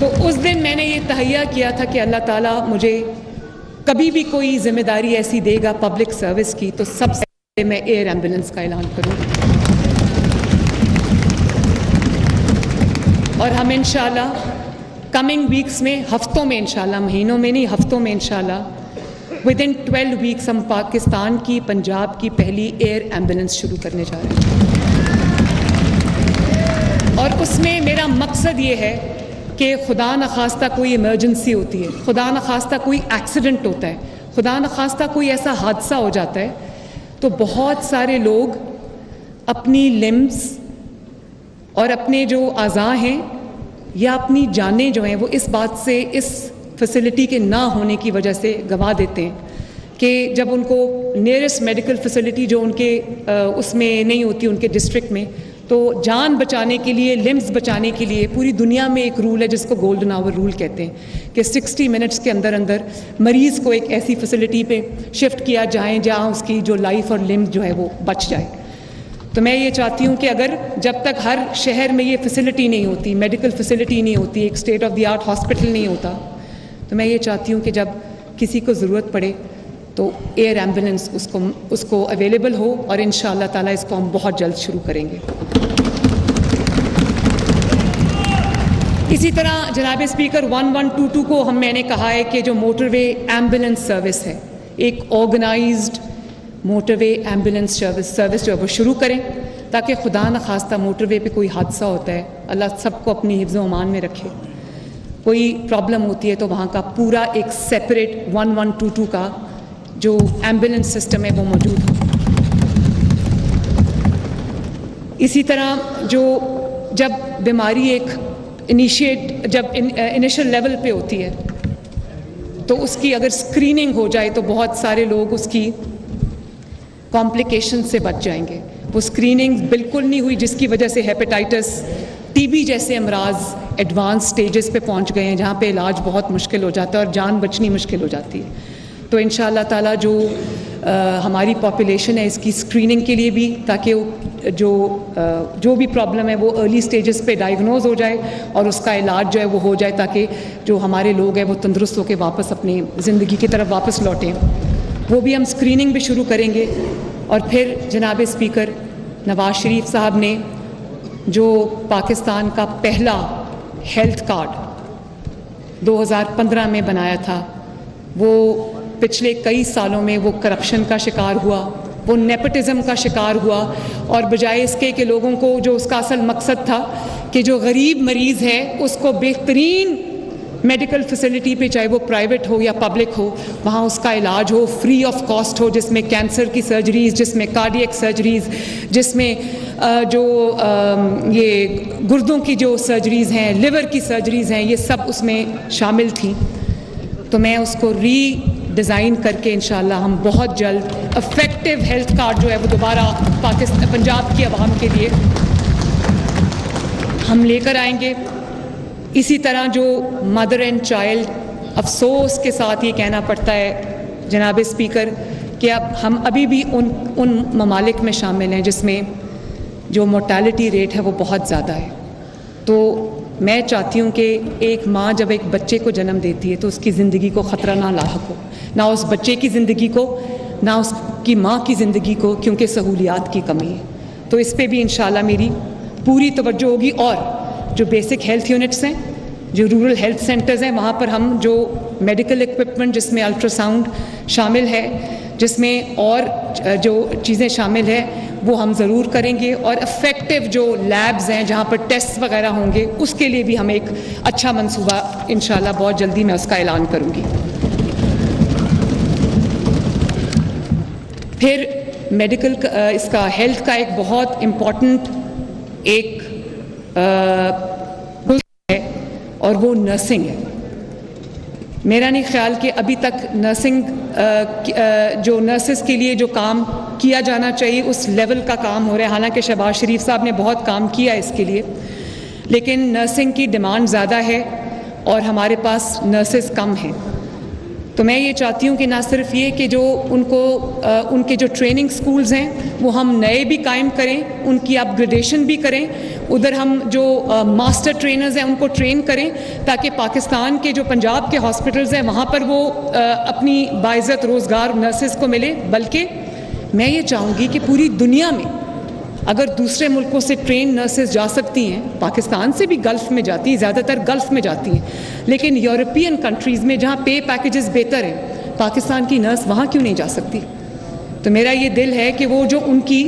तो उस दिन मैंने ये तहैया किया था कि अल्लाह ताला मुझे कभी भी कोई जिम्मेदारी ऐसी देगा पब्लिक सर्विस की, तो सबसे पहले मैं एयर एम्बुलेंस का ऐलान करूँगी। और हम इंशाल्लाह कमिंग वीक्स में, हफ्तों में इंशाल्लाह, महीनों में नहीं, हफ्तों में इंशाल्लाह विद इन 12 वीक्स हम पाकिस्तान की, पंजाब की पहली एयर एम्बुलेंस शुरू करने जा रहे हैं। और उसमें मेरा मकसद ये है कि खुदा न खास्ता कोई इमरजेंसी होती है, खुदा न खास्ता कोई एक्सीडेंट होता है, खुदा न खास्ता कोई ऐसा हादसा हो जाता है, तो बहुत सारे लोग अपनी लिम्स और अपने जो आज़ा हैं या अपनी जानें जो हैं वो इस बात से, इस फैसिलिटी के ना होने की वजह से गंवा देते हैं कि जब उनको नियरेस्ट मेडिकल फैसिलिटी जो उनके उसमें नहीं होती, उनके डिस्ट्रिक्ट में, तो जान बचाने के लिए, लिम्स बचाने के लिए पूरी दुनिया में एक रूल है जिसको गोल्डन आवर रूल कहते हैं कि 60 मिनट्स के अंदर अंदर मरीज़ को एक ऐसी फैसिलिटी पे शिफ्ट किया जाए जहाँ उसकी जो लाइफ और लिम्स जो है वो बच जाए। तो मैं ये चाहती हूँ कि अगर जब तक हर शहर में ये फैसिलिटी नहीं होती, मेडिकल फैसिलिटी नहीं होती, एक state of the art hospital नहीं होता, तो मैं ये चाहती हूँ कि जब किसी को ज़रूरत पड़े तो एयर एम्बुलेंस उसको अवेलेबल हो, और इंशाअल्लाह ताला इसको हम बहुत जल्द शुरू करेंगे। इसी तरह जनाब स्पीकर 1122 को मैंने कहा है कि जो मोटरवे एम्बुलेंस सर्विस है, एक ऑर्गेनाइज्ड मोटरवे एम्बुलेंस सर्विस जो है वो शुरू करें, ताकि खुदा न खास्ता मोटरवे पे कोई हादसा होता है, अल्लाह सबको अपनी हिफ्ज़ व अमान में रखे, कोई प्रॉब्लम होती है तो वहाँ का पूरा एक सेपरेट 1122 का जो एम्बुलेंस सिस्टम है वो मौजूद हो। इसी तरह जो जब बीमारी एक इनिशियल लेवल पे होती है तो उसकी अगर स्क्रीनिंग हो जाए तो बहुत सारे लोग उसकी कॉम्प्लिकेशन से बच जाएंगे। वो स्क्रीनिंग बिल्कुल नहीं हुई जिसकी वजह से हेपेटाइटिस, टीबी जैसे अमराज एडवांस स्टेजेस पे पहुंच गए हैं जहाँ पे इलाज बहुत मुश्किल हो जाता है और जान बचनी मुश्किल हो जाती है। तो इंशाअल्लाह ताला जो हमारी पॉपुलेशन है इसकी स्क्रीनिंग के लिए भी, ताकि जो भी प्रॉब्लम है वो अर्ली स्टेजेस पे डायग्नोज हो जाए और उसका इलाज जो है वो हो जाए, ताकि जो हमारे लोग हैं वो तंदुरुस्त होकर वापस अपनी ज़िंदगी की तरफ वापस लौटें। वो भी हम स्क्रीनिंग भी शुरू करेंगे। और फिर जनाब स्पीकर नवाज़ शरीफ साहब ने जो पाकिस्तान का पहला हेल्थ कार्ड 2015 में बनाया था, वो पिछले कई सालों में वो करप्शन का शिकार हुआ, वो नेपोटिज्म का शिकार हुआ, और बजाय इसके कि लोगों को जो उसका असल मकसद था कि जो गरीब मरीज़ है उसको बेहतरीन मेडिकल फैसिलिटी पे, चाहे वो प्राइवेट हो या पब्लिक हो, वहाँ उसका इलाज हो, फ्री ऑफ कॉस्ट हो, जिसमें कैंसर की सर्जरीज़, जिसमें कार्डियक सर्जरीज़, जिसमें जो ये गुर्दों की जो सर्जरीज़ हैं, लिवर की सर्जरीज़ हैं, ये सब उसमें शामिल थी। तो मैं उसको डिज़ाइन करके इंशाअल्लाह हम बहुत जल्द इफेक्टिव हेल्थ कार्ड जो है वो दोबारा पाकिस्तान, पंजाब की आवाम के लिए हम लेकर आएंगे। इसी तरह जो मदर एंड चाइल्ड, अफसोस के साथ ये कहना पड़ता है जनाब स्पीकर कि अब हम अभी भी उन ममालिक में शामिल हैं जिसमें जो मोर्टालिटी रेट है वो बहुत ज़्यादा है। तो मैं चाहती हूँ कि एक माँ जब एक बच्चे को जन्म देती है तो उसकी ज़िंदगी को ख़तरा ना लाहक हो, ना उस बच्चे की ज़िंदगी को, ना उसकी माँ की ज़िंदगी को, क्योंकि सहूलियात की कमी है। तो इस पे भी इंशाल्लाह मेरी पूरी तवज्जो होगी। और जो बेसिक हेल्थ यूनिट्स हैं, जो रूरल हेल्थ सेंटर्स हैं, वहाँ पर हम जो मेडिकल इक्विपमेंट जिसमें अल्ट्रासाउंड शामिल है, जिसमें और जो चीज़ें शामिल है वो हम ज़रूर करेंगे। और इफ़ेक्टिव जो लैब्स हैं जहाँ पर टेस्ट वगैरह होंगे, उसके लिए भी हम एक अच्छा मंसूबा इंशाल्लाह बहुत जल्दी मैं उसका ऐलान करूँगी। फिर मेडिकल इसका हेल्थ का एक बहुत इम्पॉर्टेंट एक है और वो नर्सिंग है। मेरा नहीं ख्याल कि अभी तक नर्सिंग जो नर्सेस के लिए जो काम किया जाना चाहिए उस लेवल का काम हो रहा है। हालांकि शहबाज शरीफ साहब ने बहुत काम किया इसके लिए, लेकिन नर्सिंग की डिमांड ज़्यादा है और हमारे पास नर्सेस कम हैं। तो मैं ये चाहती हूँ कि ना सिर्फ ये कि जो उनके जो ट्रेनिंग स्कूल्स हैं वो हम नए भी कायम करें, उनकी अपग्रेडेशन भी करें, उधर हम जो मास्टर ट्रेनर्स हैं उनको ट्रेन करें, ताकि पाकिस्तान के जो पंजाब के हॉस्पिटल्स हैं वहाँ पर वो अपनी बाइज़्ज़त रोज़गार नर्सेस को मिले। बल्कि मैं ये चाहूँगी कि पूरी दुनिया में अगर दूसरे मुल्कों से ट्रेन नर्सेस जा सकती हैं, पाकिस्तान से भी गल्फ़ में जाती हैं, ज़्यादातर गल्फ़ में जाती हैं, लेकिन यूरोपियन कंट्रीज़ में जहाँ पे पैकेजेस बेहतर हैं, पाकिस्तान की नर्स वहाँ क्यों नहीं जा सकती? तो मेरा ये दिल है कि वो जो उनकी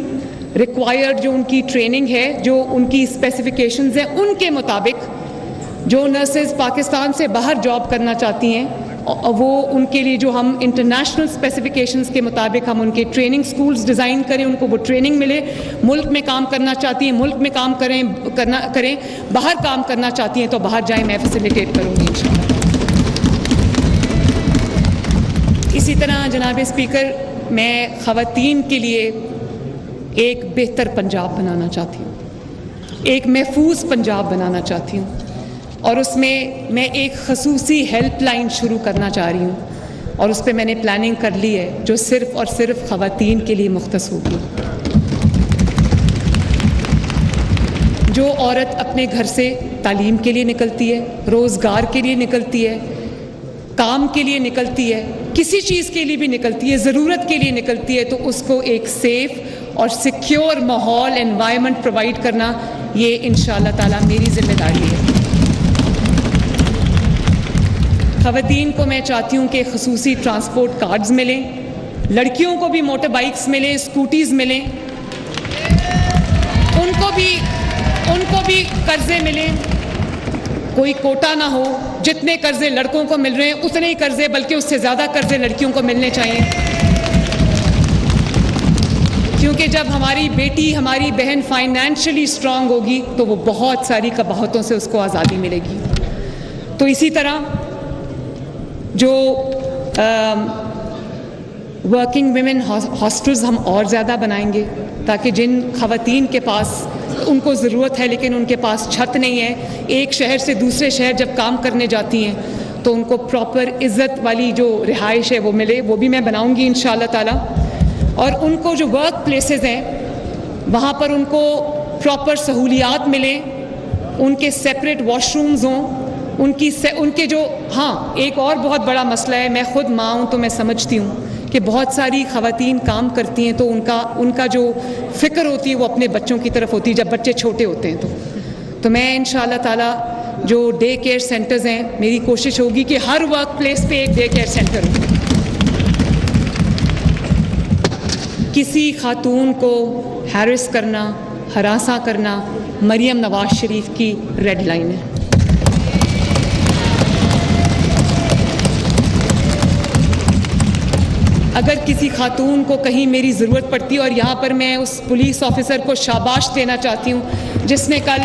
रिक्वायर्ड, जो उनकी ट्रेनिंग है, जो उनकी स्पेसिफिकेशंस हैं, उनके मुताबिक जो नर्सेज पाकिस्तान से बाहर जॉब करना चाहती हैं, वो उनके लिए जो हम इंटरनेशनल स्पेसिफिकेशंस के मुताबिक हम उनके ट्रेनिंग स्कूल्स डिज़ाइन करें, उनको वो ट्रेनिंग मिले। मुल्क में काम करना चाहती हैं, मुल्क में काम करें, बाहर काम करना चाहती हैं तो बाहर जाएं, मैं फैसिलिटेट करूँगी इंशाल्लाह। इसी तरह जनाब स्पीकर, मैं ख़वातीन के लिए एक बेहतर पंजाब बनाना चाहती हूँ, एक महफूज पंजाब बनाना चाहती हूँ, और उसमें मैं एक खसूसी हेल्पलाइन शुरू करना चाह रही हूँ, और उस पर मैंने प्लानिंग कर ली है, जो सिर्फ़ और सिर्फ ख़वातीन के लिए मुख्तस होगी। जो औरत अपने घर से तालीम के लिए निकलती है, रोज़गार के लिए निकलती है, काम के लिए निकलती है, किसी चीज़ के लिए भी निकलती है, ज़रूरत के लिए निकलती है, तो उसको एक सेफ़ और सिक्योर माहौल, एनवायरनमेंट प्रोवाइड करना, ये इंशाअल्लाह ताला मेरी ज़िम्मेदारी है। ख़वातीन को मैं चाहती हूँ कि खसूसी ट्रांसपोर्ट कार्ड्स मिलें, लड़कियों को भी मोटर बाइक्स मिलें, स्कूटीज़ मिलें, उनको भी कर्ज़े मिलें, कोई कोटा ना हो। जितने कर्ज़े लड़कों को मिल रहे हैं उतने ही कर्ज़े, बल्कि उससे ज़्यादा कर्ज़े लड़कियों को मिलने चाहिए, क्योंकि जब हमारी बेटी, हमारी बहन फाइनेंशियली स्ट्रांग होगी तो वो बहुत सारी कबाहतों से उसको आज़ादी मिलेगी। तो इसी तरह जो वर्किंग विमेन हॉस्टल्स हम और ज़्यादा बनाएंगे, ताकि जिन ख़वातीन के पास, उनको ज़रूरत है लेकिन उनके पास छत नहीं है, एक शहर से दूसरे शहर जब काम करने जाती हैं तो उनको प्रॉपर इज़्ज़त वाली जो रिहाइश है वो मिले, वो भी मैं बनाऊंगी इंशाअल्लाह ताला। और उनको जो वर्क प्लेसेस हैं वहाँ पर उनको प्रॉपर सहूलियात मिलें, उनके सेपरेट वॉशरूम्स हों, उनके जो, हाँ, एक और बहुत बड़ा मसला है, मैं ख़ुद माँ हूँ तो मैं समझती हूँ कि बहुत सारी ख़वातीन काम करती हैं तो उनका जो फ़िक्र होती है वो अपने बच्चों की तरफ होती है जब बच्चे छोटे होते हैं। तो मैं इंशाअल्लाह ताला जो डे केयर सेंटर्स हैं, मेरी कोशिश होगी कि हर वर्क प्लेस पे एक डे केयर सेंटर हो। किसी खातून को हैरेस करना, हरासा करना मरियम नवाज शरीफ की रेड लाइन है। अगर किसी खातून को कहीं मेरी ज़रूरत पड़ती है, और यहाँ पर मैं उस पुलिस ऑफिसर को शाबाश देना चाहती हूँ जिसने कल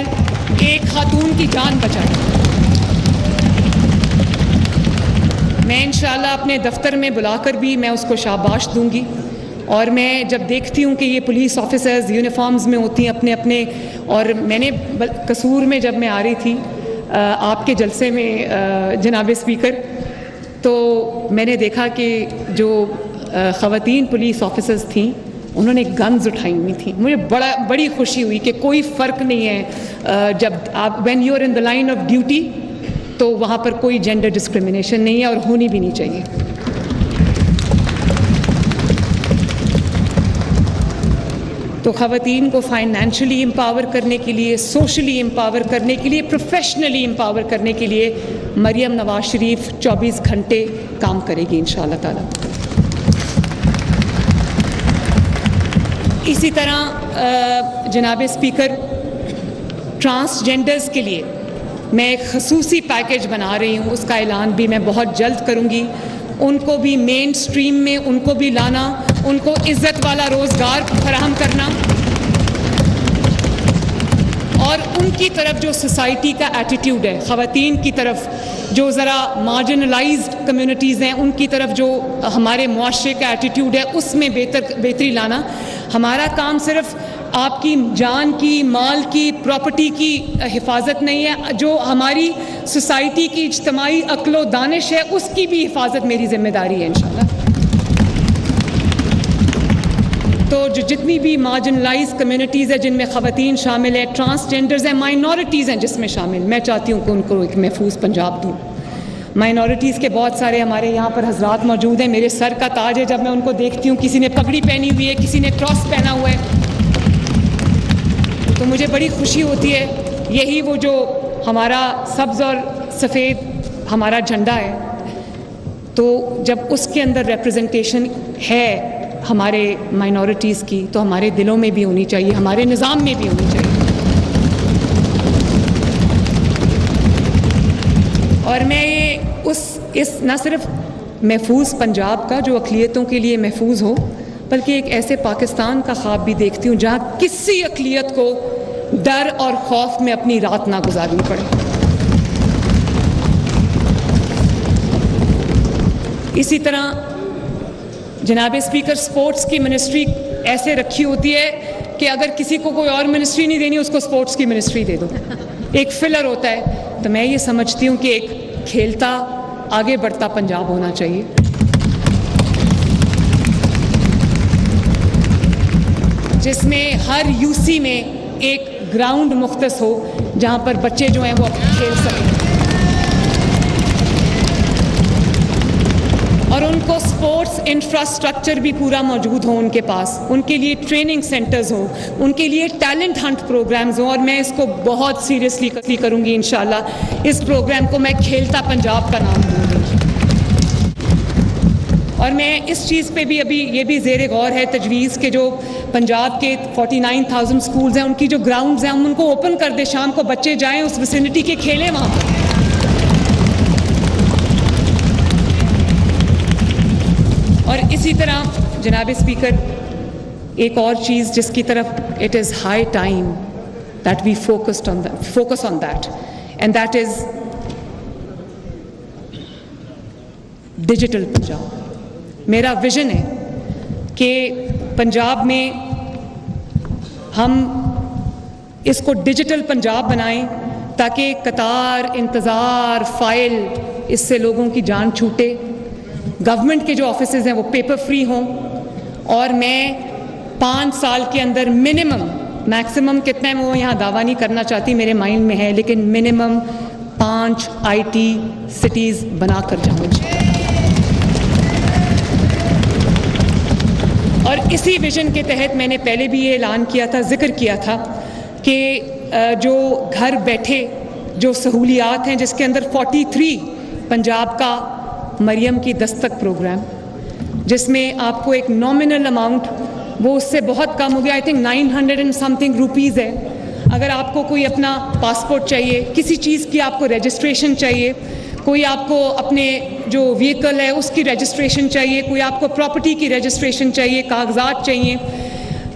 एक खातून की जान बचाई, मैं इंशाअल्लाह अपने दफ्तर में बुलाकर भी मैं उसको शाबाश दूँगी। और मैं जब देखती हूँ कि ये पुलिस ऑफिसर्स यूनिफॉर्म्स में होती हैं अपने अपने, और मैंने कसूर में जब मैं आ रही थी आपके जलसे में जनाब स्पीकर, तो मैंने देखा कि जो ख़वातीन पुलिस ऑफिसर्स थीं उन्होंने गन्स उठाई हुई थी। मुझे बड़ी खुशी हुई कि कोई फ़र्क नहीं है, जब आप when you are in the line of duty तो वहाँ पर कोई जेंडर डिस्क्रिमिनेशन नहीं है और होनी भी नहीं चाहिए। तो ख़वातीन को फाइनेंशियली एम्पावर करने के लिए, सोशली एम्पावर करने के लिए, प्रोफेशनली एम्पावर करने के लिए मरियम नवाज शरीफ 24 घंटे काम करेगी इंशाअल्लाह ताला। इसी तरह जनाब स्पीकर, ट्रांसजेंडर्स के लिए मैं एक खसूसी पैकेज बना रही हूँ, उसका ऐलान भी मैं बहुत जल्द करूँगी। उनको भी मेन स्ट्रीम में उनको भी लाना, उनको इज़्ज़त वाला रोज़गार फराहम करना, और उनकी तरफ जो सोसाइटी का एटीट्यूड है ख़वातीन की तरफ, जो ज़रा मार्जिनलाइज्ड कम्युनिटीज़ हैं उनकी तरफ जो हमारे मुआशरे का एटीट्यूड है, उसमें बेहतरी लाना। हमारा काम सिर्फ आपकी जान की, माल की, प्रॉपर्टी की हिफाजत नहीं है, जो हमारी सोसाइटी की इज्तमाई अक्लो दानिश है उसकी भी हिफाजत मेरी ज़िम्मेदारी है इंशाअल्लाह। तो जो जितनी भी मार्जिनलाइज कम्युनिटीज़ है जिनमें ख़वातीन शामिल है, ट्रांसजेंडर्स हैं, माइनॉरिटीज़ हैं जिसमें शामिल, मैं चाहती हूँ कि उनको एक महफूज पंजाब दूँ। माइनॉरिटीज़ के बहुत सारे हमारे यहाँ पर हजरात मौजूद हैं, मेरे सर का ताज है जब मैं उनको देखती हूँ। किसी ने पगड़ी पहनी हुई है, किसी ने क्रॉस पहना हुआ है, तो मुझे बड़ी खुशी होती है। यही वो जो हमारा सब्ज़ और सफ़ेद हमारा झंडा है, तो जब उसके अंदर रिप्रेजेंटेशन है हमारे माइनॉरिटीज़ की, तो हमारे दिलों में भी होनी चाहिए, हमारे निज़ाम में भी होनी चाहिए। और मैं ये न सिर्फ महफूज पंजाब का जो अक़लियतों के लिए महफूज हो, बल्कि एक ऐसे पाकिस्तान का ख्वाब भी देखती हूँ जहाँ किसी अक़लियत को डर और खौफ में अपनी रात ना गुजारनी पड़े। इसी तरह जनाब स्पीकर, स्पोर्ट्स की मिनिस्ट्री ऐसे रखी होती है कि अगर किसी को कोई और मिनिस्ट्री नहीं देनी, उसको स्पोर्ट्स की मिनिस्ट्री दे दो, एक फिलर होता है। तो मैं ये समझती हूँ कि एक खेलता आगे बढ़ता पंजाब होना चाहिए। जिसमें हर यूसी में एक ग्राउंड मुख्तस हो जहाँ पर बच्चे जो हैं वो खेल सकें, और उनको स्पोर्ट्स इंफ्रास्ट्रक्चर भी पूरा मौजूद हो उनके पास, उनके लिए ट्रेनिंग सेंटर्स हो, उनके लिए टैलेंट हंट प्रोग्राम्स हो। और मैं इसको बहुत सीरियसली करूँगी इंशाल्लाह। इस प्रोग्राम को मैं खेलता पंजाब का नाम दूँगी। और मैं इस चीज़ पे भी अभी ये भी ज़ेर गौर है तजवीज़ के जो पंजाब के 49,000 स्कूल्स हैं, उनकी जो ग्राउंड्स हैं, हम उनको ओपन कर दें, शाम को बच्चे जाएँ उस विसिनिटी के, खेलें वहाँ पर। और इसी तरह जनाब स्पीकर, एक और चीज़ जिसकी तरफ it is high time that we focus on that, and that is digital Punjab. मेरा विजन है कि पंजाब में हम इसको डिजिटल पंजाब बनाएं, ताकि कतार, इंतज़ार, फाइल, इससे लोगों की जान छूटे। गवर्नमेंट के जो ऑफिसेज हैं वो पेपर फ्री हों, और मैं 5 साल के अंदर मिनिमम, मैक्सिमम कितना है वो यहाँ दावा नहीं करना चाहती, मेरे माइंड में है, लेकिन मिनिमम 5 IT सिटीज़ बना कर जाऊँगी। और इसी विजन के तहत मैंने पहले भी ये ऐलान किया था, जिक्र किया था कि जो घर बैठे जो सहूलियात हैं, जिसके अंदर 43 पंजाब का मरियम की दस्तक प्रोग्राम, जिसमें आपको एक नॉमिनल अमाउंट, वो उससे बहुत कम हो गया, I think 900 and something rupees है। अगर आपको कोई अपना पासपोर्ट चाहिए, किसी चीज़ की आपको रजिस्ट्रेशन चाहिए, कोई आपको अपने जो व्हीकल है उसकी रजिस्ट्रेशन चाहिए, कोई आपको प्रॉपर्टी की रजिस्ट्रेशन चाहिए, कागजात चाहिए,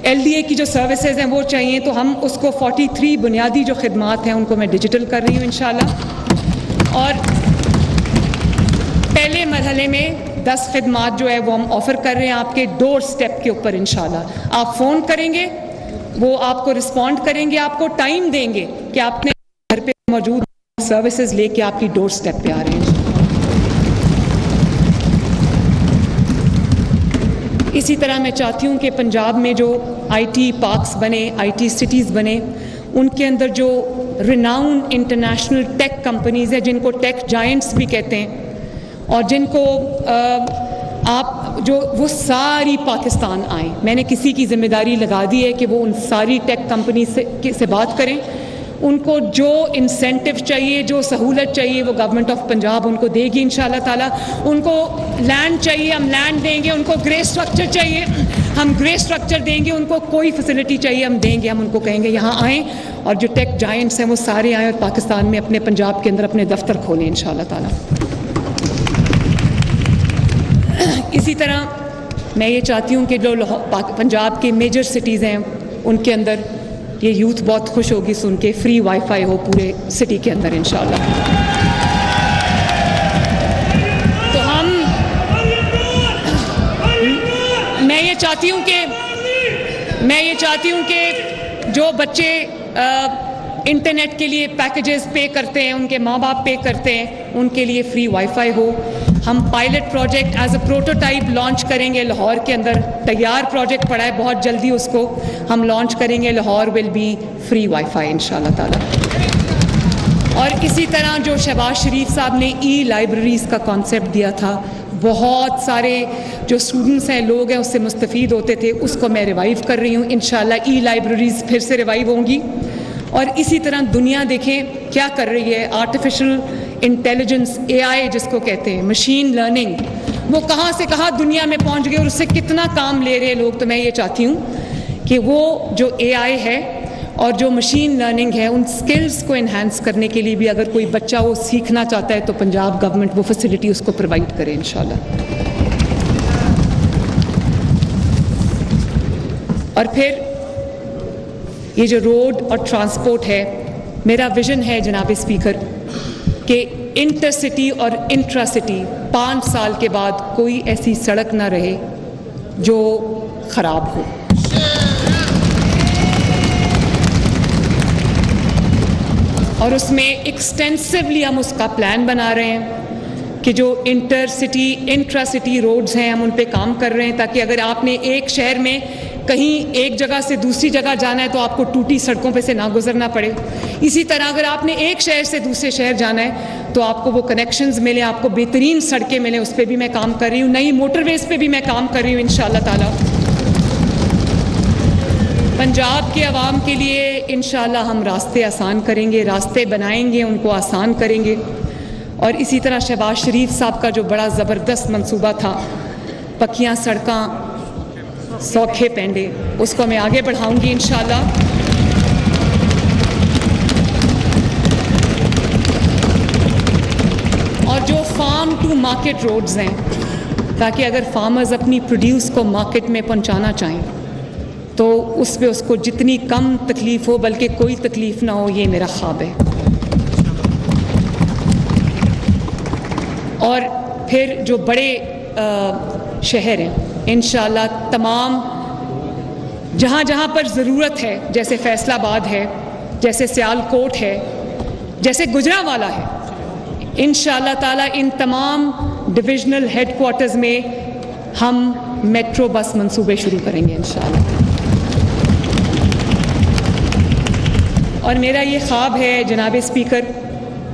LDA की जो सर्विसेज हैं वो चाहिए, तो हम उसको 43 बुनियादी जो खिदमात हैं उनको मैं डिजिटल कर रही हूँ इंशाल्लाह। और पहले मरहले में 10 खिदमात जो है वो हम ऑफ़र कर रहे हैं आपके डोर स्टेप के ऊपर इंशाल्लाह। आप फ़ोन करेंगे, वो आपको रिस्पॉन्ड करेंगे, आपको टाइम देंगे कि आपने घर पे मौजूद सर्विसेज लेके आपकी डोर स्टेप पे आ रहे हैं। इसी तरह मैं चाहती हूँ कि पंजाब में जो IT पार्क्स बने, IT सिटीज़ बने, उनके अंदर जो रिनाउंड इंटरनेशनल टेक कंपनीज़ हैं, जिनको टेक जायंट्स भी कहते हैं, और जिनको आप जो वो सारी पाकिस्तान आएँ। मैंने किसी की जिम्मेदारी लगा दी है कि वो उन सारी टेक कंपनी से बात करें, उनको जो इंसेंटिव चाहिए, जो सहूलत चाहिए, वो गवर्नमेंट ऑफ पंजाब उनको देगी इंशाल्लाह ताला। उनको लैंड चाहिए, हम लैंड देंगे, उनको ग्रे स्ट्रक्चर चाहिए, हम ग्रे स्ट्रक्चर देंगे, उनको कोई फैसिलिटी चाहिए हम देंगे, हम उनको कहेंगे यहाँ आएँ, और जो टेक जायंट्स हैं वो सारे आएँ और पाकिस्तान में अपने पंजाब के अंदर अपने दफ्तर खोलें इंशाल्लाह ताला। इसी तरह मैं ये चाहती हूँ कि जो पंजाब के मेजर सिटीज़ हैं उनके अंदर ये यूथ बहुत खुश होगी सुन के, फ्री वाईफाई हो पूरे सिटी के अंदर इंशाल्लाह। तो मैं ये चाहती हूँ कि जो बच्चे इंटरनेट के लिए पैकेजेस पे करते हैं, उनके माँ बाप पे करते हैं, उनके लिए फ्री वाईफाई हो। हम pilot project as a prototype launch करेंगे लाहौर के अंदर, तैयार प्रोजेक्ट पड़ा है, बहुत जल्दी उसको हम लॉन्च करेंगे। Lahore will be free wifi इंशाल्लाह ताला। और इसी तरह जो शहबाज शरीफ साहब ने लाइब्रेरीज़ का कॉन्सेप्ट दिया था, बहुत सारे जो स्टूडेंट्स हैं, लोग हैं, उससे मुस्तफ़ीद होते थे, उसको मैं रिवाइव कर रही हूँ इंशाल्लाह। लाइब्रेरीज़ फिर से रिवाइव होंगी। और इसी तरह दुनिया देखें क्या कर रही है, आर्टिफिशियल इंटेलिजेंस, AI जिसको कहते हैं, मशीन लर्निंग, वो कहाँ से कहाँ दुनिया में पहुँच गए और उससे कितना काम ले रहे हैं लोग। तो मैं ये चाहती हूँ कि वो जो AI है और जो मशीन लर्निंग है, उन स्किल्स को इन्हांस करने के लिए भी अगर कोई बच्चा वो सीखना चाहता है तो पंजाब गवर्नमेंट वो फैसिलिटी उसको प्रोवाइड करे इंशाल्लाह। और फिर ये जो रोड और ट्रांसपोर्ट है, मेरा विजन है जनाब स्पीकर कि इंटरसिटी और इंट्रासिटी 5 साल के बाद कोई ऐसी सड़क ना रहे जो ख़राब हो। और उसमें एक्सटेंसिवली हम उसका प्लान बना रहे हैं कि जो इंटरसिटी इंट्रासिटी रोड्स हैं हम उन पे काम कर रहे हैं, ताकि अगर आपने एक शहर में कहीं एक जगह से दूसरी जगह जाना है तो आपको टूटी सड़कों पे से ना गुजरना पड़े। इसी तरह अगर आपने एक शहर से दूसरे शहर जाना है तो आपको वो कनेक्शंस मिले, आपको बेहतरीन सड़कें मिले। उस पर भी मैं काम कर रही हूँ, नई मोटरवेज पे भी मैं काम कर रही हूँ इंशाअल्लाह ताला। पंजाब के अवाम के लिए इंशाअल्लाह हम रास्ते आसान करेंगे, रास्ते बनाएंगे, उनको आसान करेंगे। और इसी तरह शहबाज शरीफ साहब का जो बड़ा ज़बरदस्त मंसूबा था, पक्कियाँ सड़कें, सौखे पेंडे, उसको मैं आगे बढ़ाऊंगी इंशाअल्लाह। और जो फार्म टू मार्केट रोड्स हैं, ताकि अगर फार्मर्स अपनी प्रोड्यूस को मार्केट में पहुंचाना चाहें तो उस पे उसको जितनी कम तकलीफ़ हो, बल्कि कोई तकलीफ़ ना हो, ये मेरा ख्वाब है। और फिर जो बड़े शहर हैं, इंशाअल्लाह तमाम जहाँ जहाँ पर ज़रूरत है, जैसे फैसलाबाद है, जैसे सियालकोट है, जैसे गुजरांवाला है, इंशाअल्लाह ताला इन तमाम डिविजनल हेडक्वार्टर्स में हम मेट्रो बस मंसूबे शुरू करेंगे इंशाअल्लाह। और मेरा ये ख्वाब है जनाब स्पीकर,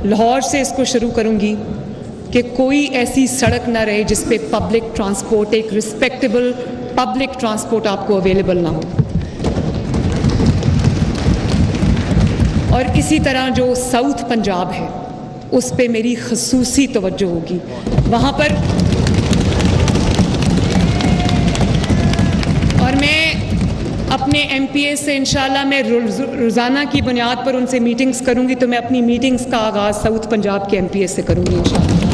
लाहौर से इसको शुरू करूँगी कि कोई ऐसी सड़क ना रहे जिस पे पब्लिक ट्रांसपोर्ट, एक रिस्पेक्टेबल पब्लिक ट्रांसपोर्ट आपको अवेलेबल ना हो। और इसी तरह जो साउथ पंजाब है उस पे मेरी खसूसी तवज्जो होगी। वहाँ पर और मैं अपने MPA से इंशाल्लाह मैं रोज़ाना की बुनियाद पर उनसे मीटिंग्स करूँगी, तो मैं अपनी मीटिंग्स का आगाज़ साउथ पंजाब के MPA से करूँगी इंशाल्लाह।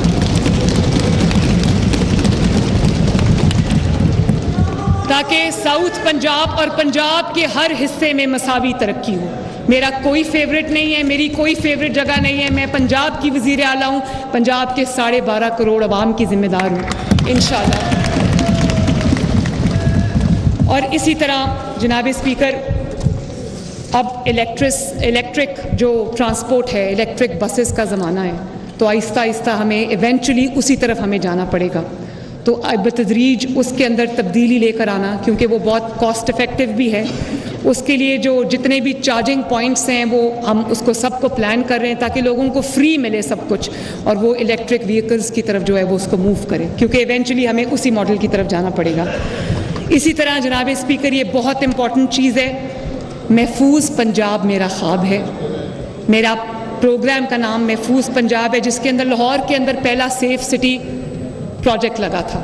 ताकि साउथ पंजाब और पंजाब के हर हिस्से में मसावी तरक्की हो। मेरा कोई फेवरेट नहीं है, मेरी कोई फेवरेट जगह नहीं है। मैं पंजाब की वज़ीर आला हूँ, पंजाब के 12.5 करोड़ अवाम की ज़िम्मेदार हूँ इंशाल्लाह। और इसी तरह जनाब स्पीकर, अब इलेक्ट्रिक जो ट्रांसपोर्ट है, इलेक्ट्रिक बसेस का ज़माना है, तो आहिस्ता आहिस्ता हमें इवेंचुअली उसी तरफ हमें जाना पड़ेगा। तो बतदरीज उसके अंदर तब्दीली लेकर आना, क्योंकि वो बहुत कॉस्ट इफ़ेक्टिव भी है। उसके लिए जो जितने भी चार्जिंग पॉइंट्स हैं वो हम उसको सबको प्लान कर रहे हैं ताकि लोगों को फ्री मिले सब कुछ, और वो इलेक्ट्रिक व्हीकल्स की तरफ जो है वो उसको मूव करें, क्योंकि इवेंचुअली हमें उसी मॉडल की तरफ जाना पड़ेगा। इसी तरह जनाब स्पीकर, ये बहुत इम्पॉर्टेंट चीज़ है, महफूज पंजाब मेरा ख्वाब है। मेरा प्रोग्राम का नाम महफूज पंजाब है, जिसके अंदर लाहौर के अंदर पहला सेफ सिटी प्रोजेक्ट लगा था।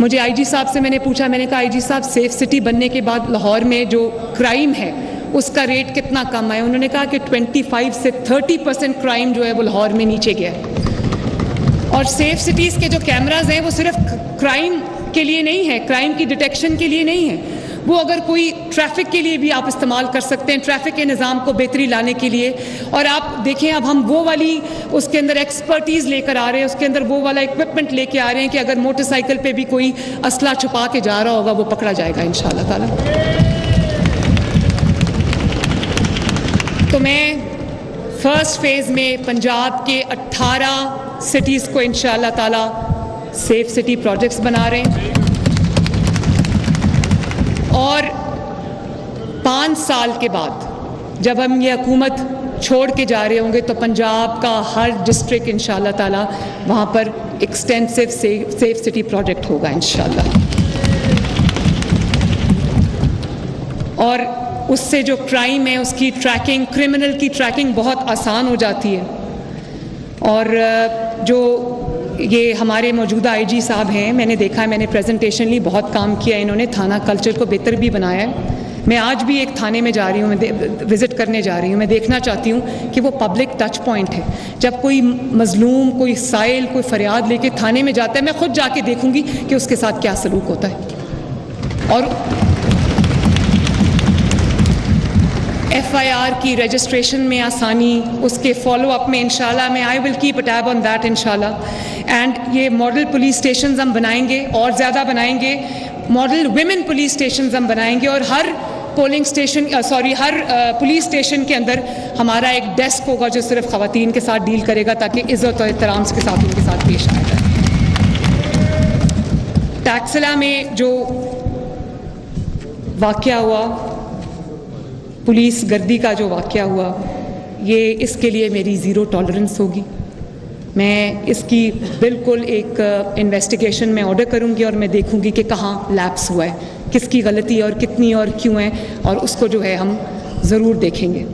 मुझे IG साहब से मैंने पूछा, मैंने कहा IG साहब सेफ सिटी बनने के बाद लाहौर में जो क्राइम है उसका रेट कितना कम है? उन्होंने कहा कि 25 से 30% क्राइम जो है वो लाहौर में नीचे गया है। और सेफ सिटीज़ के जो कैमराज हैं वो सिर्फ क्राइम के लिए नहीं है, क्राइम की डिटेक्शन के लिए नहीं है, वो अगर कोई ट्रैफिक के लिए भी आप इस्तेमाल कर सकते हैं, ट्रैफिक के निज़ाम को बेहतरी लाने के लिए। और आप देखें, अब हम वो वाली उसके अंदर एक्सपर्टीज़ लेकर आ रहे हैं, उसके अंदर वो वाला इक्विपमेंट लेके आ रहे हैं कि अगर मोटरसाइकिल पे भी कोई असला छुपा के जा रहा होगा वो पकड़ा जाएगा इंशाअल्लाह ताला। तो मैं फर्स्ट फेज़ में पंजाब के 18 सिटीज़ को इंशाअल्लाह ताला सेफ सिटी प्रोजेक्ट्स बना रहे हैं, और 5 साल के बाद जब हम ये हुकूमत छोड़ के जा रहे होंगे तो पंजाब का हर डिस्ट्रिक्ट इंशाअल्लाह ताला वहाँ पर एक्सटेंसिव सेफ सिटी प्रोजेक्ट होगा इंशाअल्लाह। और उससे जो क्राइम है उसकी ट्रैकिंग, क्रिमिनल की ट्रैकिंग बहुत आसान हो जाती है। और जो ये हमारे मौजूदा आईजी साहब हैं, मैंने देखा है, मैंने प्रेजेंटेशन ली, बहुत काम किया इन्होंने, थाना कल्चर को बेहतर भी बनाया है। मैं आज भी एक थाने में जा रही हूँ, मैं विज़िट करने जा रही हूँ, मैं देखना चाहती हूँ कि वो पब्लिक टच पॉइंट है। जब कोई मजलूम, कोई साइल, कोई फरियाद लेके थाने में जाता है, मैं खुद जाके देखूंगी कि उसके साथ क्या सलूक होता है। और FIR की रजिस्ट्रेशन में आसानी, उसके फॉलो अप में इंशाल्लाह मैं I will keep a tab on that इंशाल्लाह। एंड ये मॉडल पुलिस स्टेशंस हम बनाएंगे और ज़्यादा बनाएंगे, मॉडल विमेन पुलिस स्टेशंस हम बनाएंगे, और हर पोलिंग स्टेशन हर पुलिस स्टेशन के अंदर हमारा एक डेस्क होगा जो सिर्फ ख़वातीन के साथ डील करेगा, ताकि इज़्ज़त और एहतराम के साथ उनके साथ पेश आया जाए। टैक्सला में जो वाक़या हुआ, पुलिस गर्दी का जो वाक़या हुआ, ये इसके लिए मेरी ज़ीरो टॉलरेंस होगी। मैं इसकी बिल्कुल एक इन्वेस्टिगेशन में ऑर्डर करूंगी और मैं देखूंगी कि कहाँ लैप्स हुआ है, किसकी गलती और कितनी और क्यों है, और उसको जो है हम ज़रूर देखेंगे।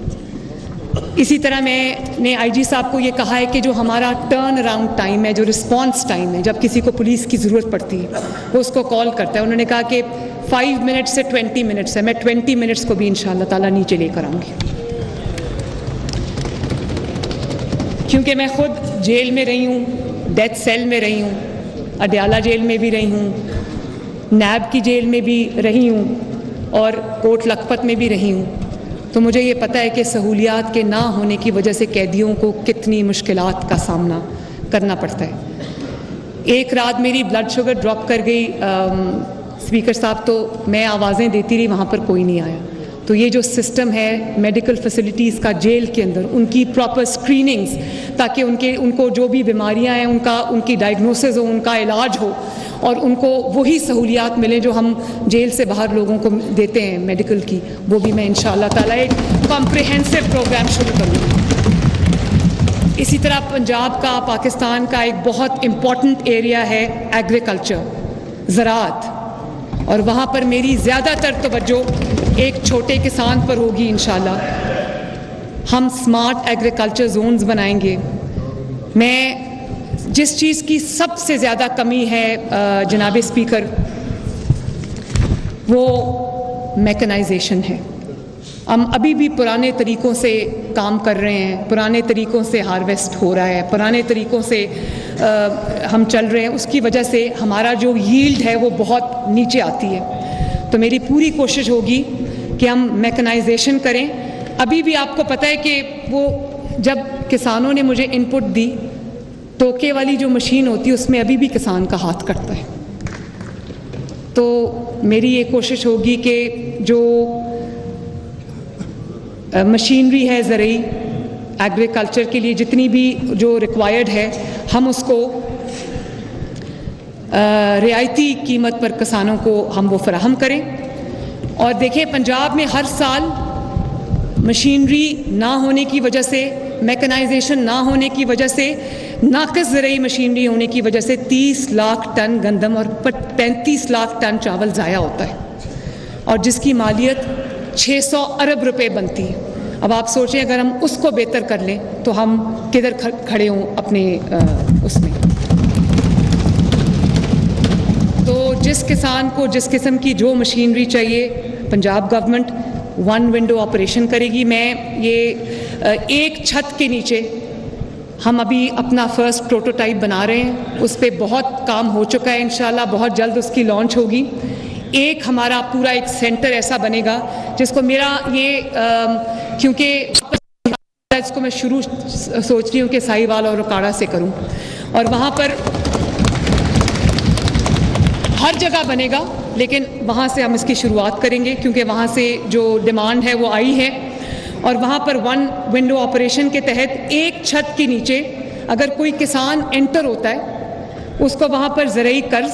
इसी तरह मैंने आईजी साहब को ये कहा है कि जो हमारा टर्न अराउंड टाइम है, जो रिस्पांस टाइम है, जब किसी को पुलिस की ज़रूरत पड़ती है वो उसको कॉल करता है, उन्होंने कहा कि 5 मिनट से 20 मिनट्स है। मैं 20 मिनट्स को भी इंशाअल्लाह ताला नीचे लेकर आऊँगी, क्योंकि मैं खुद जेल में रही हूँ, डेथ सेल में रही हूँ, अडयाला जेल में भी रही हूँ, नैब की जेल में भी रही हूँ और कोट लखपत में भी रही हूँ। तो मुझे ये पता है कि सहूलियात के ना होने की वजह से कैदियों को कितनी मुश्किलात का सामना करना पड़ता है। एक रात मेरी ब्लड शुगर ड्रॉप कर गई स्पीकर साहब, तो मैं आवाज़ें देती रही, वहाँ पर कोई नहीं आया। तो ये जो सिस्टम है मेडिकल फैसिलिटीज़ का जेल के अंदर, उनकी प्रॉपर स्क्रीनिंग्स, ताकि उनको जो भी बीमारियां हैं उनकी डायग्नोसिस हो, उनका इलाज हो, और उनको वही सहूलियात मिले जो हम जेल से बाहर लोगों को देते हैं मेडिकल की, वो भी मैं इंशाअल्लाह ताला एक कॉम्प्रिहेंसिव प्रोग्राम शुरू करूँगी। इसी तरह पंजाब का, पाकिस्तान का एक बहुत इम्पॉर्टेंट एरिया है एग्रीकल्चर, ज़राअत, और वहाँ पर मेरी ज़्यादातर तवज्जो एक छोटे किसान पर होगी इंशाल्लाह। हम स्मार्ट एग्रीकल्चर जोन्स बनाएंगे। मैं जिस चीज़ की सबसे ज़्यादा कमी है जनाब स्पीकर, वो मैकेनाइजेशन है। हम अभी भी पुराने तरीक़ों से काम कर रहे हैं, पुराने तरीक़ों से हार्वेस्ट हो रहा है, पुराने तरीक़ों से हम चल रहे हैं, उसकी वजह से हमारा जो यील्ड है वो बहुत नीचे आती है। तो मेरी पूरी कोशिश होगी कि हम मैकेनाइजेशन करें। अभी भी आपको पता है कि वो जब किसानों ने मुझे इनपुट दी, टोके वाली जो मशीन होती है उसमें अभी भी किसान का हाथ कटता है। तो मेरी ये कोशिश होगी कि जो मशीनरी है ज़रूरी एग्रीकल्चर के लिए, जितनी भी जो रिक्वायर्ड है, हम उसको रियायती कीमत पर किसानों को हम वो फराहम करें। और देखें, पंजाब में हर साल मशीनरी ना होने की वजह से, मैकेनाइजेशन ना होने की वजह से, नाक़िस ज़रूरी मशीनरी होने की वजह से 30 लाख टन गंदम और 35 लाख टन चावल ज़ाया होता है, और जिसकी मालियत 600 अरब रुपए बनती है। अब आप सोचें, अगर हम उसको बेहतर कर लें तो हम किधर खड़े हों अपने उसमें। तो जिस किसान को जिस किस्म की जो मशीनरी चाहिए, Punjab government one window operation करेगी। मैं ये एक छत के नीचे हम अभी अपना फर्स्ट प्रोटोटाइप बना रहे हैं, उस पर बहुत काम हो चुका है, इंशाल्लाह बहुत जल्द उसकी लॉन्च होगी। एक हमारा पूरा एक सेंटर ऐसा बनेगा जिसको मेरा ये क्योंकि इसको मैं शुरू सोच रही हूँ कि साहिवाल और रोकाड़ा से करूँ, और वहाँ पर हर जगह बनेगा, लेकिन वहाँ से हम इसकी शुरुआत करेंगे क्योंकि वहाँ से जो डिमांड है वो आई है। और वहाँ पर वन विंडो ऑपरेशन के तहत एक छत के नीचे अगर कोई किसान एंटर होता है, उसको वहाँ पर ज़रूरी कर्ज,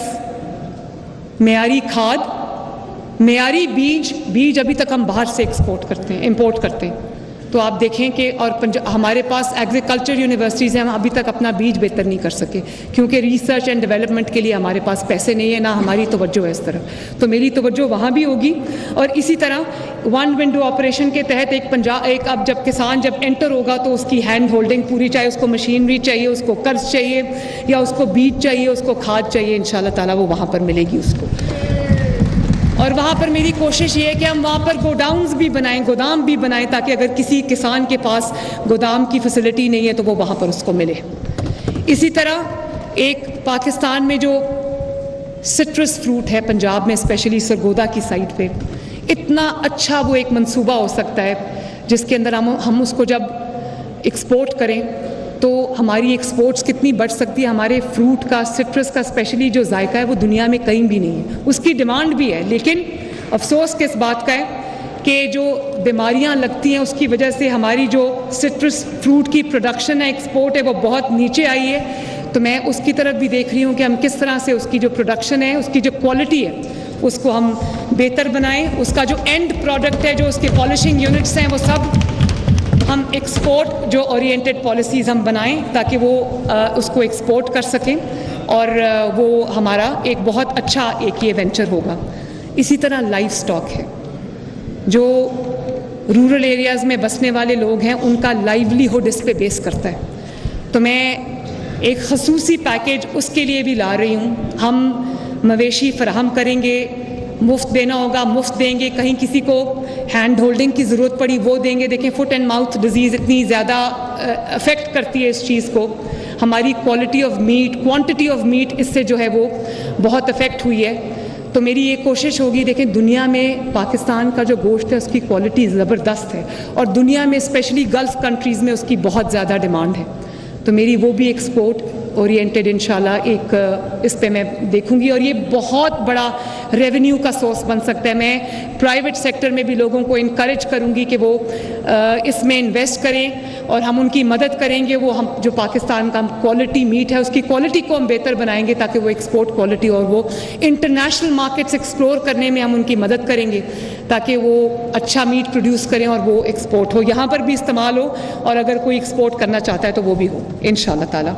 मेयारी खाद, मेयारी बीज अभी तक हम बाहर से एक्सपोर्ट करते हैं, इंपोर्ट करते हैं, तो आप देखें कि और हमारे पास एग्रीकल्चर यूनिवर्सिटीज़ हैं, हम अभी तक अपना बीज बेहतर नहीं कर सके क्योंकि रिसर्च एंड डेवलपमेंट के लिए हमारे पास पैसे नहीं है, ना हमारी तवज्जो है इस तरफ। तो मेरी तवज्जो वहाँ भी होगी। और इसी तरह वन विंडो ऑपरेशन के तहत एक अब जब किसान जब एंटर होगा तो उसकी हैंड होल्डिंग पूरी, चाहे उसको मशीनरी चाहिए, उसको कर्ज चाहिए या उसको बीज चाहिए, उसको खाद चाहिए, इंशाल्लाह ताला वो वहाँ पर मिलेगी उसको। और वहाँ पर मेरी कोशिश ये है कि हम वहाँ पर गोडाउन्स भी बनाएं, गोदाम भी बनाएं, ताकि अगर किसी किसान के पास गोदाम की फैसिलिटी नहीं है तो वो वहाँ पर उसको मिले। इसी तरह एक पाकिस्तान में जो सिट्रस फ्रूट है पंजाब में स्पेशली सरगोदा की साइड पे, इतना अच्छा वो एक मंसूबा हो सकता है जिसके अंदर हम उसको जब एक्सपोर्ट करें तो हमारी एक्सपोर्ट्स कितनी बढ़ सकती है। हमारे फ्रूट का, सिट्रस का स्पेशली जो जायका है वो दुनिया में कहीं भी नहीं है, उसकी डिमांड भी है, लेकिन अफसोस किस बात का है कि जो बीमारियां लगती हैं उसकी वजह से हमारी जो सिट्रस फ्रूट की प्रोडक्शन है, एक्सपोर्ट है, वो बहुत नीचे आई है। तो मैं उसकी तरफ भी देख रही हूँ कि हम किस तरह से उसकी जो प्रोडक्शन है, उसकी जो क्वालिटी है, उसको हम बेहतर बनाएं। उसका जो एंड प्रोडक्ट है, जो उसके पॉलिशिंग यूनिट्स हैं, वो सब हम एक्सपोर्ट जो ओरिएंटेड पॉलिसीज़ हम बनाएं ताकि वो उसको एक्सपोर्ट कर सकें और वो हमारा एक बहुत अच्छा एक ये वेंचर होगा। इसी तरह लाइफ स्टॉक है, जो रूरल एरियाज़ में बसने वाले लोग हैं उनका लाइवलीहुड इस पे बेस करता है। तो मैं एक खसूसी पैकेज उसके लिए भी ला रही हूँ। हम मवेशी फराहम करेंगे, मुफ्त देना होगा मुफ्त देंगे, कहीं किसी को हैंड होल्डिंग की ज़रूरत पड़ी वो देंगे। देखें फुट एंड माउथ डिजीज़ इतनी ज़्यादा अफेक्ट करती है इस चीज़ को, हमारी quality of meat, quantity of meat इससे जो है वो बहुत अफेक्ट हुई है। तो मेरी ये कोशिश होगी, देखें दुनिया में पाकिस्तान का जो गोश्त है उसकी क्वालिटी ज़बरदस्त है और दुनिया में स्पेशली गल्फ़ कंट्रीज़ में उसकी बहुत ज़्यादा डिमांड है। तो मेरी वो भी एक्सपोर्ट ओरिएंटेड इंशाल्लाह एक इस पे मैं देखूंगी और ये बहुत बड़ा रेवेन्यू का सोर्स बन सकता है। मैं प्राइवेट सेक्टर में भी लोगों को इनकरेज करूंगी कि वो इसमें इन्वेस्ट करें और हम उनकी मदद करेंगे। वो हम जो पाकिस्तान का क्वालिटी मीट है उसकी क्वालिटी को हम बेहतर बनाएंगे ताकि वो एक्सपोर्ट क्वालिटी और वो इंटरनेशनल मार्केट्स एक्सप्लोर करने में हम उनकी मदद करेंगे ताकि वो अच्छा मीट प्रोड्यूस करें और वो एक्सपोर्ट हो, यहाँ पर भी इस्तेमाल हो और अगर कोई एक्सपोर्ट करना चाहता है तो वो भी हो इंशाल्लाह ताला।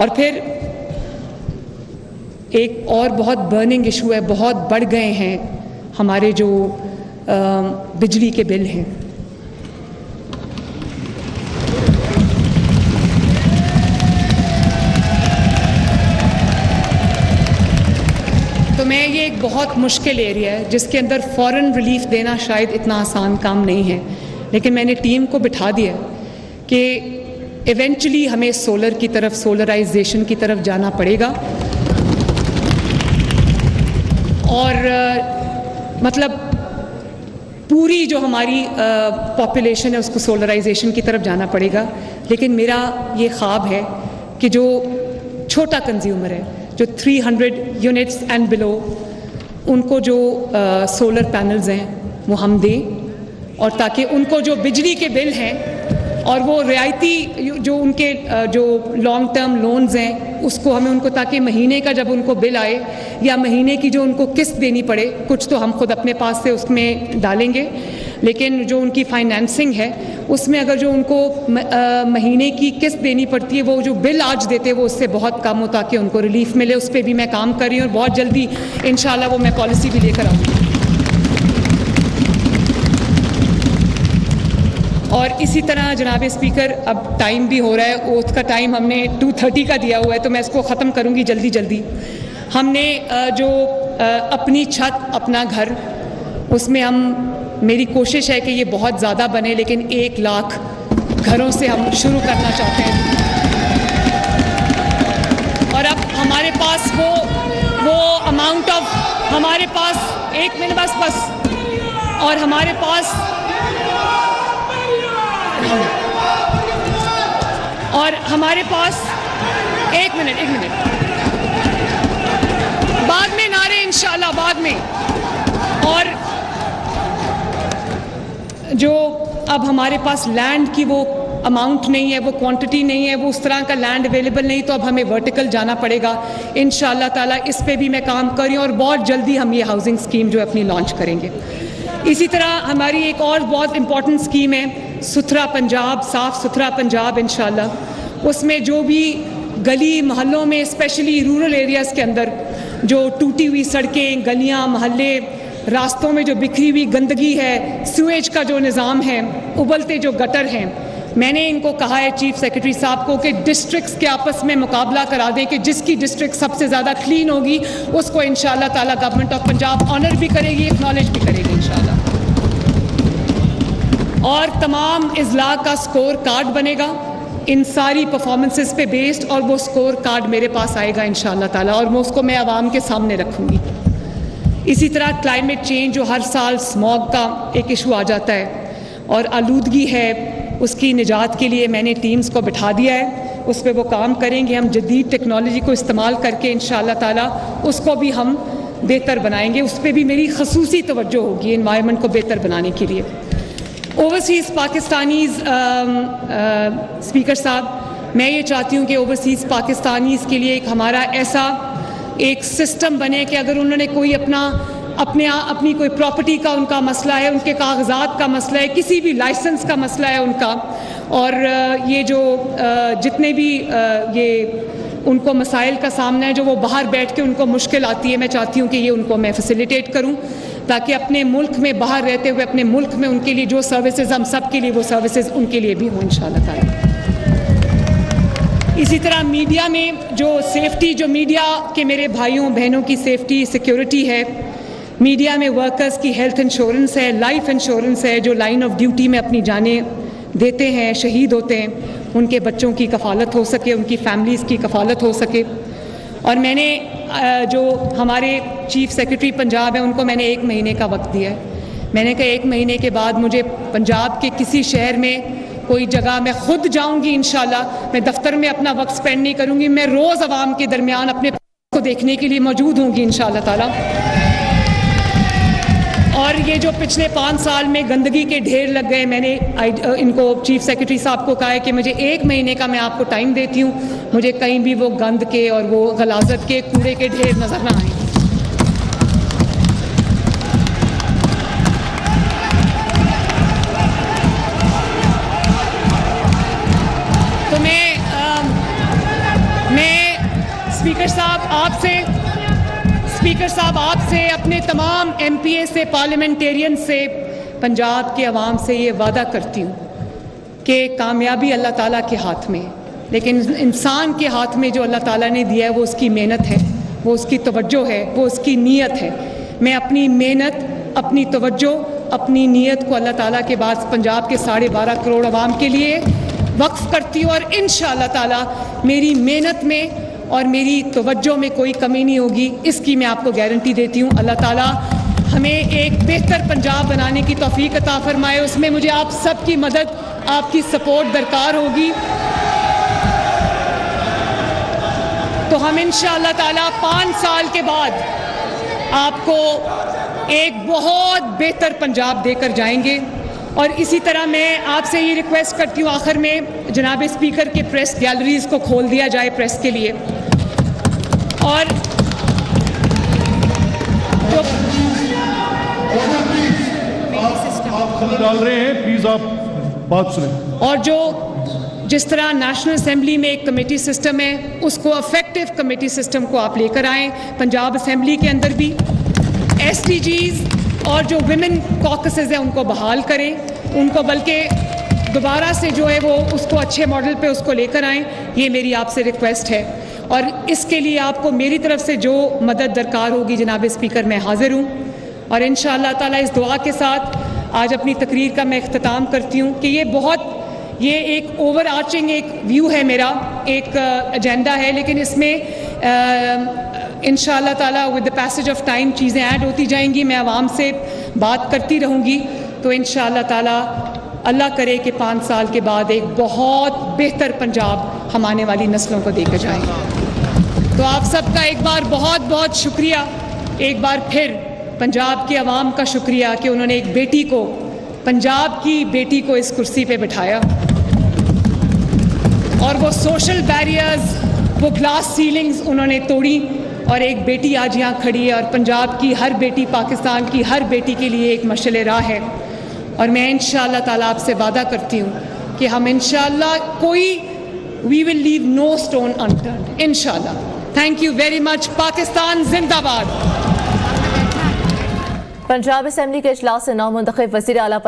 और फिर एक और बहुत बर्निंग इशू है, बहुत बढ़ गए हैं हमारे जो बिजली के बिल हैं। तो मैं ये एक बहुत मुश्किल एरिया है जिसके अंदर फ़ौरन रिलीफ देना शायद इतना आसान काम नहीं है, लेकिन मैंने टीम को बिठा दिया कि इवेंचुअली हमें सोलर की तरफ, सोलराइजेशन की तरफ जाना पड़ेगा और मतलब पूरी जो हमारी पॉपुलेशन है उसको सोलराइजेशन की तरफ जाना पड़ेगा। लेकिन मेरा ये ख्वाब है कि जो छोटा कंज्यूमर है, जो 300 यूनिट्स एंड बिलो, उनको जो सोलर पैनल्स हैं वो हम दें और ताकि उनको जो बिजली के बिल हैं और वो रियायती जो उनके जो लॉन्ग टर्म लोन्स हैं उसको हमें उनको, ताकि महीने का जब उनको बिल आए या महीने की जो उनको किस्त देनी पड़े, कुछ तो हम खुद अपने पास से उसमें डालेंगे, लेकिन जो उनकी फाइनेंसिंग है उसमें अगर जो उनको महीने की किस्त देनी पड़ती है वो जो बिल आज देते हैं वो उससे बहुत कम हो ताकि उनको रिलीफ मिले। उस पर भी मैं काम कर रही हूँ और बहुत जल्दी इंशाल्लाह वो मैं पॉलिसी भी लेकर आऊँगी। और इसी तरह जनाब स्पीकर, अब टाइम भी हो रहा है, ओथ का टाइम हमने 2:30 का दिया हुआ है तो मैं इसको ख़त्म करूँगी जल्दी जल्दी। हमने जो अपनी छत, अपना घर, उसमें हम, मेरी कोशिश है कि ये बहुत ज़्यादा बने लेकिन 1 लाख घरों से हम शुरू करना चाहते हैं। और अब हमारे पास वो अमाउंट ऑफ, हमारे पास 1 मिनट बस और हमारे पास एक मिनट बाद में नारे इंशाल्लाह बाद में। और जो अब हमारे पास लैंड की वो अमाउंट नहीं है, वो क्वांटिटी नहीं है, वो उस तरह का लैंड अवेलेबल नहीं, तो अब हमें वर्टिकल जाना पड़ेगा इंशाल्लाह ताला। इस पे भी मैं काम कर रही हूँ और बहुत जल्दी हम ये हाउसिंग स्कीम जो है अपनी लॉन्च करेंगे। इसी तरह हमारी एक और बहुत इम्पॉर्टेंट स्कीम है सुथरा पंजाब, साफ़ सुथरा पंजाब इंशाल्लाह। उसमें जो भी गली मोहल्लों में स्पेशली रूरल एरियाज़ के अंदर जो टूटी हुई सड़कें, गलियां, मोहल्ले, रास्तों में जो बिखरी हुई गंदगी है, सीवेज का जो निज़ाम है, उबलते जो गटर हैं, मैंने इनको कहा है चीफ सेक्रेटरी साहब को कि डिस्ट्रिक्ट्स के आपस में मुकाबला करा दें कि जिसकी डिस्ट्रिक्ट सबसे ज़्यादा क्लीन होगी उसको इंशाल्लाह ताला गवर्नमेंट ऑफ पंजाब ऑनर भी करेगी, एक्नॉलेज भी करेगी इंशाल्लाह। और तमाम इजला का स्कोर कार्ड बनेगा इन सारी परफॉर्मेंसेस पे बेस्ड, और वो स्कोर कार्ड मेरे पास आएगा इंशाल्लाह ताला, और मैं उसको आवाम के सामने रखूँगी। इसी तरह क्लाइमेट चेंज जो हर साल स्मॉग का एक इशू आ जाता है और आलूदगी है, उसकी निजात के लिए मैंने टीम्स को बिठा दिया है, उस पर वो काम करेंगे। हम जदीद टेक्नोलॉजी को इस्तेमाल करके इंशाल्लाह ताला उसको भी हम बेहतर बनाएंगे, उस पर भी मेरी खसूसी तवज्जो होगी एनवायरनमेंट को बेहतर बनाने के लिए। ओवरसीज़ पाकिस्तानीज़ स्पीकर साहब, मैं ये चाहती हूँ कि ओवरसीज़ पाकिस्तानीज़ के लिए एक हमारा ऐसा एक सिस्टम बने कि अगर उन्होंने कोई अपनी कोई प्रॉपर्टी का उनका मसला है, उनके कागजात का मसला है, किसी भी लाइसेंस का मसला है उनका, और ये जो जितने भी ये उनको मसाइल का सामना है जो वो बाहर बैठ के उनको मुश्किल आती है, मैं चाहती हूँ कि ये उनको मैं फैसिलिटेट करूँ ताकि अपने मुल्क में बाहर रहते हुए अपने मुल्क में उनके लिए जो सर्विसेज हम सब के लिए वो सर्विसेज उनके लिए भी हों इंशाल्लाह ताला। इसी तरह मीडिया में जो सेफ्टी, जो मीडिया के मेरे भाइयों बहनों की सेफ्टी सिक्योरिटी है, मीडिया में वर्कर्स की हेल्थ इंश्योरेंस है, लाइफ इंश्योरेंस है, जो लाइन ऑफ ड्यूटी में अपनी जानें देते हैं, शहीद होते हैं, उनके बच्चों की कफ़ालत हो सके, उनकी फैमिलीज़ की कफ़ालत हो सके। और मैंने जो हमारे चीफ सेक्रेटरी पंजाब हैं उनको मैंने 1 महीने का वक्त दिया है। मैंने कहा 1 महीने के बाद मुझे पंजाब के किसी शहर में कोई जगह मैं खुद जाऊंगी इंशाल्लाह, मैं दफ्तर में अपना वक्त स्पेंड नहीं करूंगी, मैं रोज़ आवाम के दरमियान अपने को देखने के लिए मौजूद होंगी इंशाल्लाह ताला। और ये जो पिछले 5 साल में गंदगी के ढेर लग गए, मैंने इनको चीफ सेक्रेटरी साहब को कहा है कि मुझे 1 महीने का मैं आपको टाइम देती हूँ, मुझे कहीं भी वो गंद के और वो गलाजत के कूड़े के ढेर नजर ना आए। तो मैं स्पीकर साहब आपसे अपने तमाम MPA से, पार्लियामेंटेरियन से, पंजाब के अवाम से ये वादा करती हूँ कि कामयाबी अल्लाह ताला के हाथ में है, लेकिन इंसान के हाथ में जो अल्लाह ताला ने दिया है वो उसकी मेहनत है, वो उसकी तवज्जो है, वो उसकी नीयत है। मैं अपनी मेहनत, अपनी तवज्जो, अपनी नीयत को अल्लाह ताला के बाद पंजाब के 12.5 करोड़ अवाम के लिए वक्फ करती हूँ, और इंशाअल्लाह ताला मेरी मेहनत में और मेरी तवज्जो में कोई कमी नहीं होगी, इसकी मैं आपको गारंटी देती हूँ। अल्लाह ताला हमें एक बेहतर पंजाब बनाने की तौफीक अता फरमाए, उसमें मुझे आप सबकी मदद, आपकी सपोर्ट दरकार होगी। तो हम इंशाअल्लाह ताला 5 साल के बाद आपको एक बहुत बेहतर पंजाब देकर जाएंगे। और इसी तरह मैं आपसे ये रिक्वेस्ट करती हूँ आखिर में, जनाब स्पीकर के प्रेस गैलरीज को खोल दिया जाए प्रेस के लिए, और आप डाल रहे हैं, प्लीज आप बात सुनें। और जो जिस तरह नेशनल असेंबली में एक कमेटी सिस्टम है, उसको अफेक्टिव कमेटी सिस्टम को आप लेकर आएँ पंजाब असेंबली के अंदर भी। SDGs और जो विमेन कॉकसेस हैं उनको बहाल करें, उनको बल्कि दोबारा से जो है वो उसको अच्छे मॉडल पे उसको लेकर आएँ, ये मेरी आपसे रिक्वेस्ट है। और इसके लिए आपको मेरी तरफ से जो मदद दरकार होगी जनाब स्पीकर, मैं हाजिर हूँ। और इंशाअल्लाह ताला इस दुआ के साथ आज अपनी तकरीर का मैं इख्तिताम करती हूँ कि ये एक ओवर आर्चिंग एक व्यू है मेरा, एक एजेंडा है, लेकिन इसमें इंशाअल्लाह ताला with the passage of time चीज़ें ऐड होती जाएंगी, मैं आवाम से बात करती रहूँगी। तो इंशाअल्लाह ताला अल्लाह करे कि 5 साल के बाद एक बहुत बेहतर पंजाब हम आने वाली नस्लों को देकर जाएंगे। तो आप सबका एक बार बहुत बहुत शुक्रिया, एक बार फिर पंजाब के अवाम का शुक्रिया कि उन्होंने एक बेटी को, पंजाब की बेटी को इस कुर्सी पे बिठाया, और वो सोशल बैरियर्स, वो ग्लास सीलिंग्स उन्होंने तोड़ी, और एक बेटी आज यहाँ खड़ी है और पंजाब की हर बेटी, पाकिस्तान की हर बेटी के लिए एक मशअल राह है। और मैं इंशाअल्लाह ताला आपसे वादा करती हूँ कि हम इंशाअल्लाह we will leave no stone unturned इंशाअल्लाह। Thank you very much. Pakistan जिंदाबाद। पंजाब असेंबली के इजलास से नौ मुंतखब वज़ीर आला